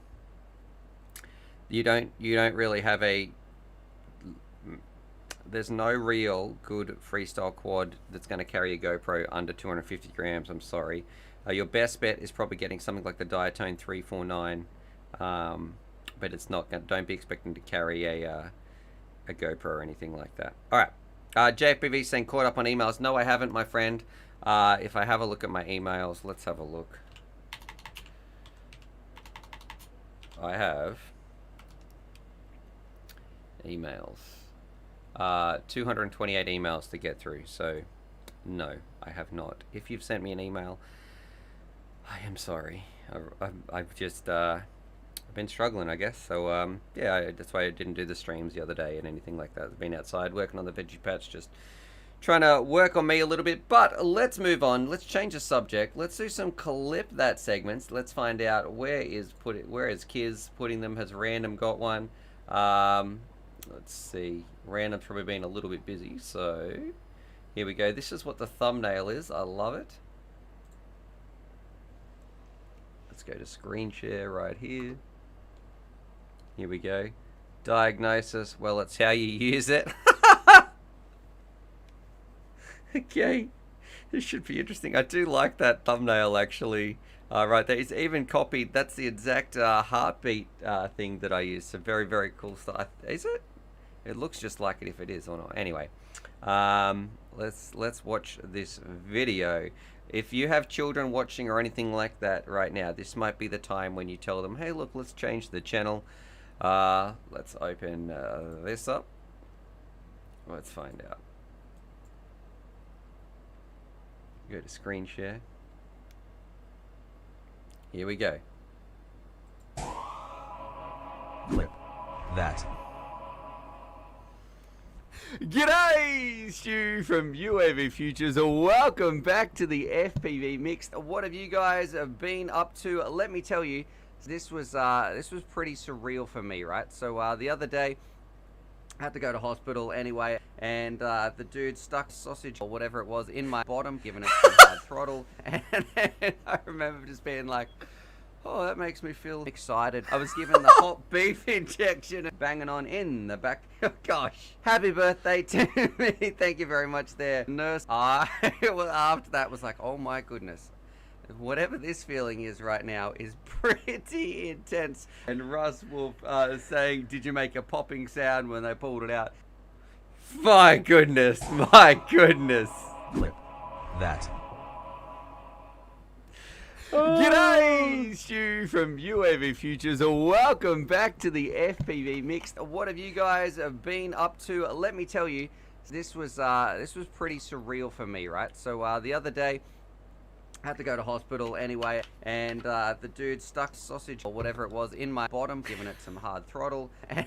don't really have a, there's no real good freestyle quad that's going to carry a GoPro under 250 grams. I'm sorry. Your best bet is probably getting something like the Diatone 349, but it's not. Don't be expecting to carry a GoPro or anything like that. All right. JFPV saying caught up on emails. No, I haven't, my friend. If I have a look at my emails, let's have a look. I have emails. 228 emails to get through, so no, I have not. If you've sent me an email, I am sorry. I've just been struggling, I guess. So yeah, that's why I didn't do the streams the other day and anything like that. I've been outside working on the veggie patch, just trying to work on me a little bit. But let's move on. Let's change the subject. Let's do some clip that segments. Let's find out where is Kiz putting them. Has Random got one? Let's see. Random's probably been a little bit busy, so here we go. This is what the thumbnail is. I love it. Let's go to screen share right here. Here we go. Diagnosis. Well, it's how you use it. Okay. This should be interesting. I do like that thumbnail, actually. Right there. It's even copied. That's the exact heartbeat thing that I use. So very, very cool stuff. Is it? It looks just like it if it is or not. Anyway, let's watch this video. If you have children watching or anything like that right now, this might be the time when you tell them, hey, look, let's change the channel. Let's open this up. Let's find out. Go to screen share. Here we go. Clip that. G'day, Stu from UAVPOOCHES. Welcome back to the FPV Mixed. What have you guys been up to? Let me tell you, this was pretty surreal for me, right? So the other day, I had to go to hospital anyway, and the dude stuck sausage or whatever it was in my bottom, giving it some hard throttle, and I remember just being like, oh, that makes me feel excited. I was given the hot beef injection, banging on in the back. Oh, gosh. Happy birthday to me. Thank you very much there, nurse. Well, after that was like, oh my goodness. Whatever this feeling is right now is pretty intense. And Russ Wolf saying, did you make a popping sound when they pulled it out? My goodness. My goodness. Clip that. G'day, Stu from UAVPOOCHES. Welcome back to the FPV Mixed. What have you guys been up to? Let me tell you, this was pretty surreal for me, right? So the other day, I Had to go to hospital anyway, and the dude stuck sausage or whatever it was in my bottom, giving it some hard throttle, and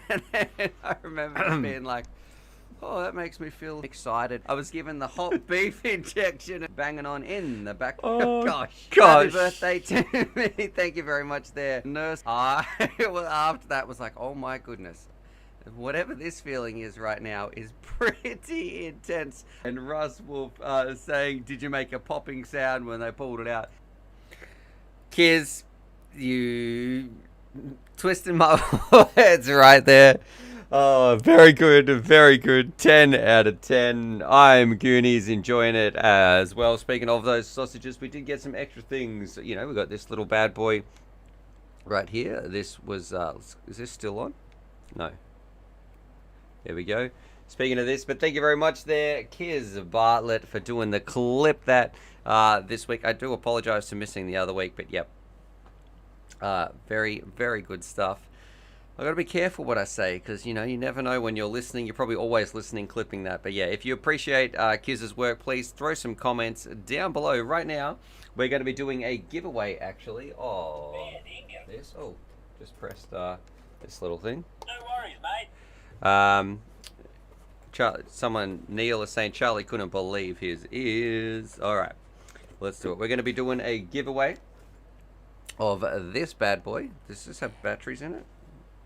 I remember just being like, oh, that makes me feel excited. I was given the hot beef injection and banging on in the back. Oh, gosh. gosh. Happy birthday to me. Thank you very much there, nurse. Well, after that was like, oh my goodness. Whatever this feeling is right now is pretty intense. And Russ Wolf saying, did you make a popping sound when they pulled it out? Kiz, you twisted my words right there. Oh, very good, very good. 10 out of 10. I'm Goonies, enjoying it as well. Speaking of those sausages, we did get some extra things. You know, we got this little bad boy right here. This was, is this still on? No. There we go. Speaking of this, but thank you very much there, Kiz Bartlett, for doing the clip that this week. I do apologize for missing the other week, but yep. Very, very good stuff. I've got to be careful what I say, because, you know, you never know when you're listening. You're probably always listening, clipping that. But yeah, if you appreciate Kiz's work, please throw some comments down below. Right now, we're going to be doing a giveaway, actually, of this. Oh, just pressed this little thing. No worries, mate. Neil is saying Charlie couldn't believe his ears. Alright, let's do it. We're going to be doing a giveaway of this bad boy. Does this have batteries in it?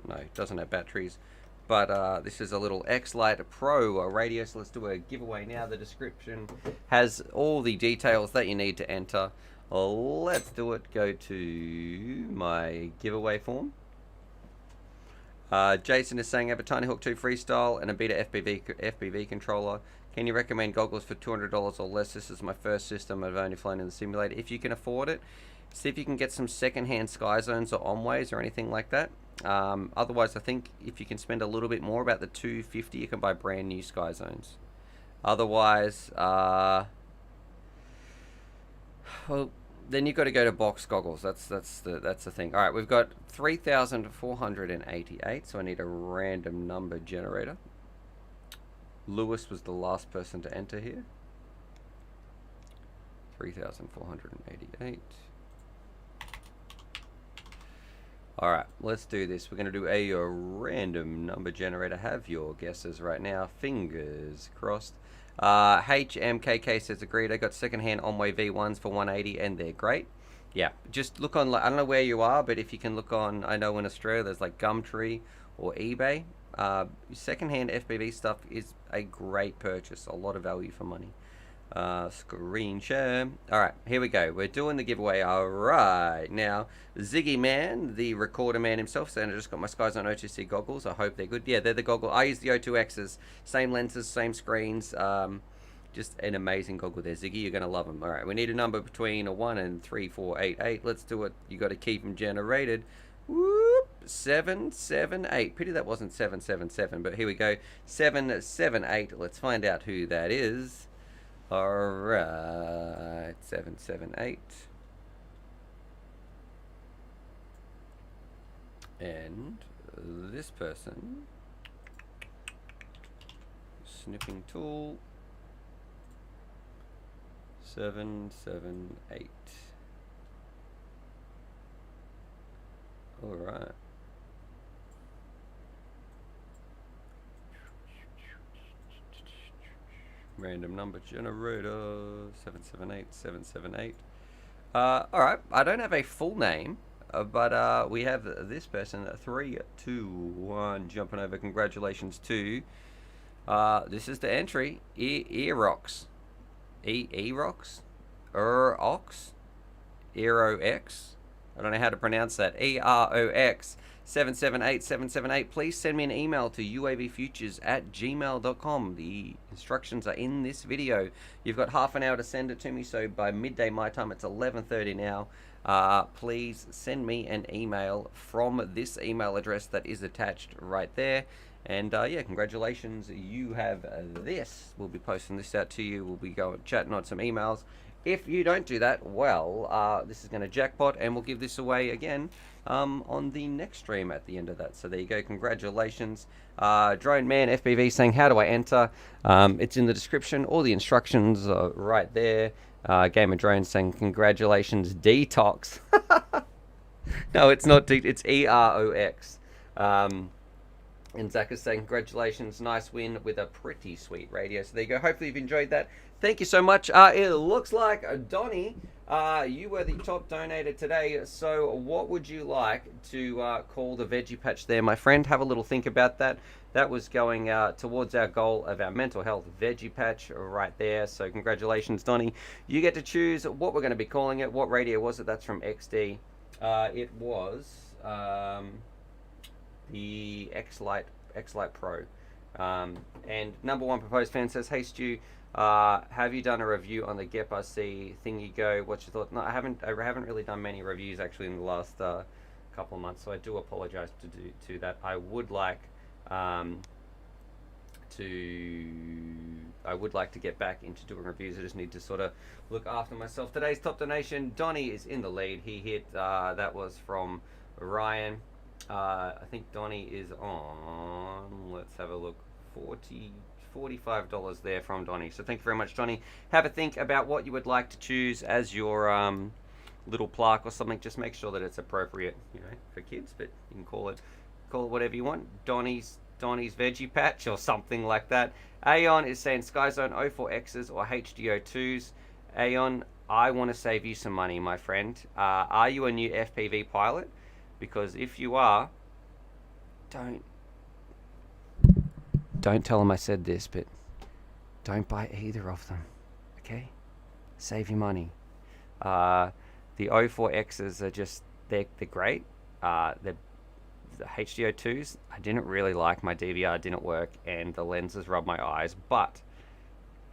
No, it doesn't have batteries. But this is a little X-Lite Pro radio, so let's do a giveaway now. The description has all the details that you need to enter. Let's do it. Go to my giveaway form. Jason is saying, I have a Tiny Hawk 2 Freestyle and a Beta FPV controller. Can you recommend goggles for $200 or less? This is my first system. I've only flown in the simulator. If you can afford it, see if you can get some secondhand Sky Zones or Omways or anything like that. Otherwise, I think if you can spend a little bit more, about the $250, you can buy brand new Sky Zones. Otherwise, well, then you've got to go to box goggles. That's the thing. All right, we've got 3,488. So I need a random number generator. Lewis was the last person to enter here. 3,488. All right, let's do this. We're going to do a random number generator. Have your guesses right now. Fingers crossed. HMKK says agreed. I got secondhand Omway V1s for 180 and they're great. Yeah, just look on, I don't know where you are, but if you can look on, I know in Australia there's like Gumtree or eBay. Secondhand FPV stuff is a great purchase. A lot of value for money. Screen share. Alright, here we go. We're doing the giveaway. Alright, now Ziggy Man, the recorder man himself, saying I just got my Sky Zone O2C goggles. I hope they're good. Yeah, they're the goggles. I use the O2Xs. Same lenses, same screens. Just an amazing goggle there, Ziggy. You're going to love them. Alright, we need a number between a 1 and 3488. Let's do it. You got to keep them generated. Whoop, 778. Pity that wasn't 777, but here we go. 778. Let's find out who that is. Alright, 778. And this person, snipping tool, 778. Alright. Random number generator, 778, 778. Alright, I don't have a full name, but we have this person, 3, 2, 1, jumping over. Congratulations to, this is the entry, Erox. Erox? Erox? Erox? I don't know how to pronounce that. EROX 778778. Please send me an email to uavpooches@gmail.com. The instructions are in this video. You've got half an hour to send it to me, so by midday my time, it's 11:30 now. Please send me an email from this email address that is attached right there. And yeah, congratulations, you have this. We'll be posting this out to you. We'll be going chatting on some emails. If you don't do that, well, this is going to jackpot, and we'll give this away again on the next stream at the end of that. So there you go. Congratulations. Drone Man FPV saying, how do I enter? It's in the description. All the instructions are right there. Gamer Drone saying, congratulations, Detox. No, it's not. It's EROX. And Zach is saying, congratulations, nice win with a pretty sweet radio. So there you go. Hopefully you've enjoyed that. Thank you so much. It looks like, Donnie, you were the top donator today. So what would you like to call the Veggie Patch there, my friend? Have a little think about that. That was going towards our goal of our mental health Veggie Patch right there. So congratulations, Donnie. You get to choose what we're going to be calling it. What radio was it? That's from XD. It was the X-Lite Pro. And number one proposed fan says, hey Stu, have you done a review on the Gep RC thingy go? What's your thought? No, I haven't really done many reviews actually in the last couple of months, so I do apologize to that. I would like to get back into doing reviews. I just need to sort of look after myself. Today's top donation, Donnie is in the lead. He hit, that was from Ryan. I think Donnie is on, let's have a look, $45 there from Donnie. So thank you very much, Donnie. Have a think about what you would like to choose as your little plaque or something. Just make sure that it's appropriate, you know, for kids, but you can call it whatever you want. Donnie's Veggie Patch or something like that. Aeon is saying Skyzone 04Xs or HDO2s. Aeon, I want to save you some money, my friend. Are you a new FPV pilot? Because if you are, don't tell them I said this, but don't buy either of them, okay? Save your money. The 04Xs are just, they're great. The HDO2s, I didn't really like. My DVR didn't work, and the lenses rubbed my eyes. But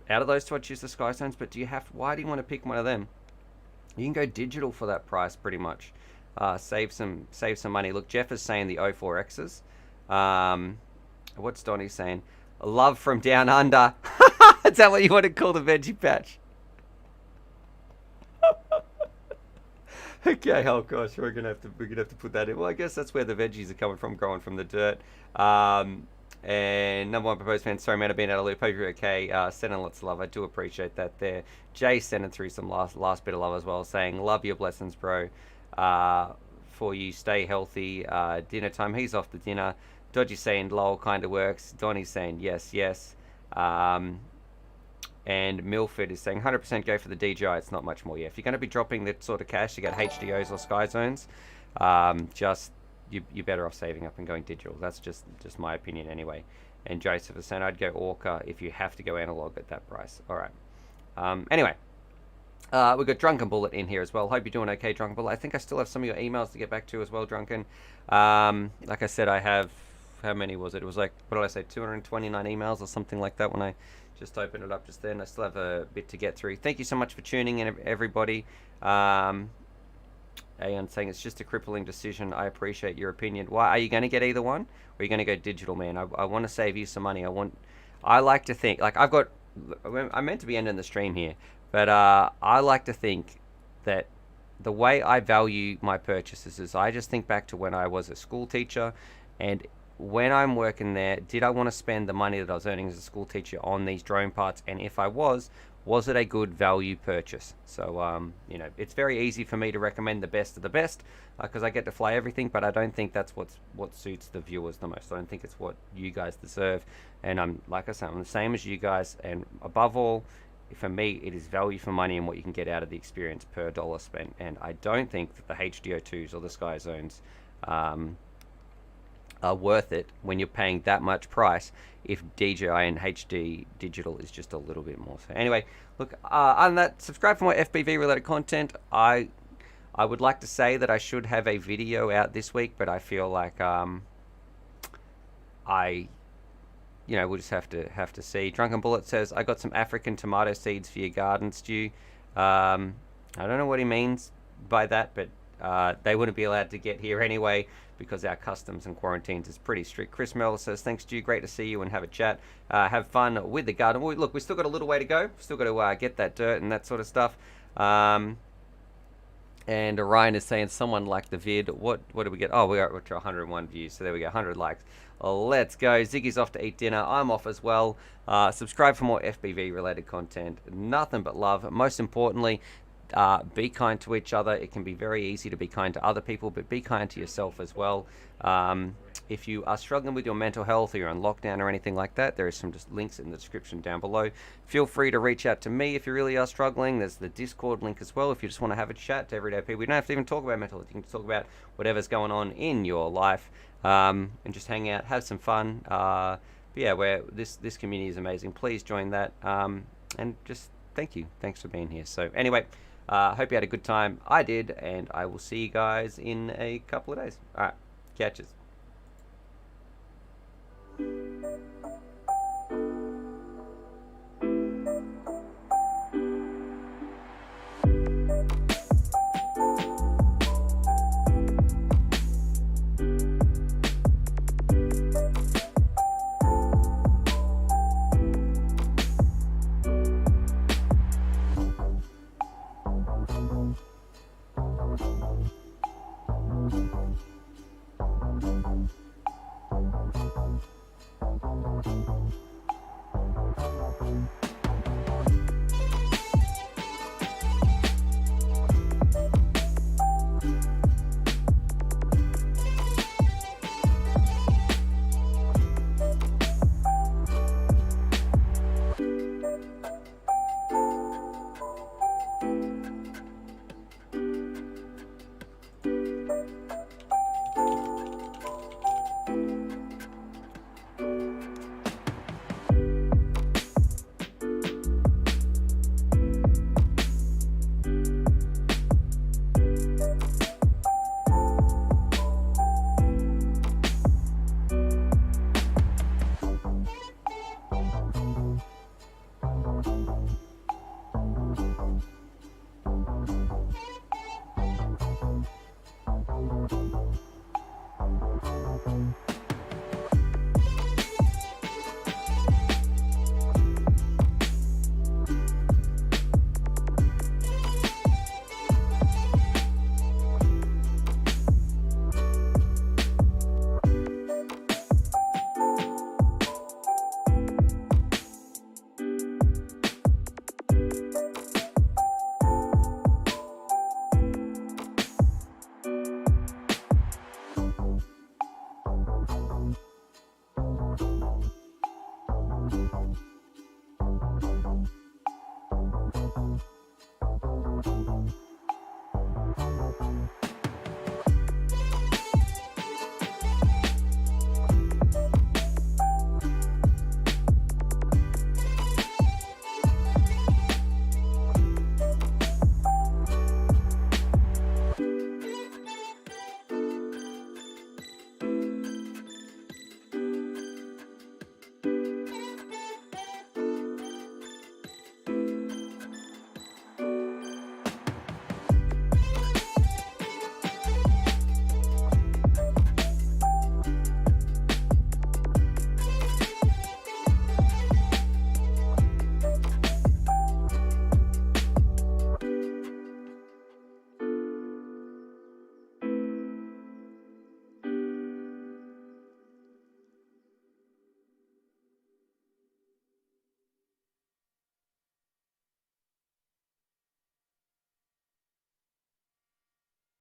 out of those two, I'd choose the Skyzones. But why do you want to pick one of them? You can go digital for that price, pretty much. Save some money. Look, Jeff is saying the 04Xs. What's Donnie saying? Love from down under. Is that what you want to call the Veggie Patch? Okay, oh gosh, we're gonna have to put that in. Well, I guess that's where the veggies are coming from, growing from the dirt. And number one proposed fan, sorry man, I've been out of loop. Hope you're okay. Sending lots of love. I do appreciate that there. Jay sending through some last bit of love as well, saying love your blessings, bro. For you, stay healthy. Dinner time. He's off to dinner. Dodgy saying lol kind of works. Donnie's saying yes. And Milford is saying 100% go for the DJI. It's not much more. Yeah, if you're going to be dropping that sort of cash to get HDOs or Skyzones, you're better off saving up and going digital. That's just my opinion anyway. And Joseph is saying I'd go Orca if you have to go analog at that price. All right. Anyway, we've got Drunken Bullet in here as well. Hope you're doing okay, Drunken Bullet. I think I still have some of your emails to get back to as well, Drunken. Like I said, I have, how many was it? It was like, what did I say, 229 emails or something like that when I just opened it up just then. I still have a bit to get through. Thank you so much for tuning in, everybody. Ayan saying it's just a crippling decision. I appreciate your opinion. Why are you going to get either one, or are you going to go digital, man? I want to save you some money. I like to think, like I'm meant to be ending the stream here, but I like to think that the way I value my purchases is I just think back to when I was a school teacher, and when I'm working there, did I want to spend the money that I was earning as a school teacher on these drone parts? And if I was it a good value purchase? So, you know, it's very easy for me to recommend the best of the best because I get to fly everything, but I don't think that's what suits the viewers the most. I don't think it's what you guys deserve. And like I said, I'm the same as you guys. And above all, for me, it is value for money and what you can get out of the experience per dollar spent. And I don't think that the HDO2s or the Skyzones are worth it when you're paying that much price if DJI and HD digital is just a little bit more. So anyway, look, on that, subscribe for more FPV related content. I would like to say that I should have a video out this week, but I feel like we'll just have to see. Drunken Bullet says I got some African tomato seeds for your garden, Stu. I don't know what he means by that, but they wouldn't be allowed to get here anyway because our customs and quarantines is pretty strict. Chris Merrill says, thanks, Stu. Great to see you and have a chat. Have fun with the garden. Well, look, we've still got a little way to go. We've still got to get that dirt and that sort of stuff. And Ryan is saying someone liked the vid. What did we get? Oh, we got 101 views. So there we go, 100 likes. Let's go. Ziggy's off to eat dinner. I'm off as well. Subscribe for more FPV related content. Nothing but love. Most importantly, be kind to each other. It can be very easy to be kind to other people, but be kind to yourself as well. If you are struggling with your mental health or you're on lockdown or anything like that, there is some just links in the description down below. Feel free to reach out to me if you really are struggling. There's the Discord link as well if you just want to have a chat to everyday people. You don't have to even talk about mental health. You can talk about whatever's going on in your life, and just hang out, have some fun. But yeah, this community is amazing. Please join that, and just thank you. Thanks for being here. So anyway, hope you had a good time. I did, and I will see you guys in a couple of days. All right, catches.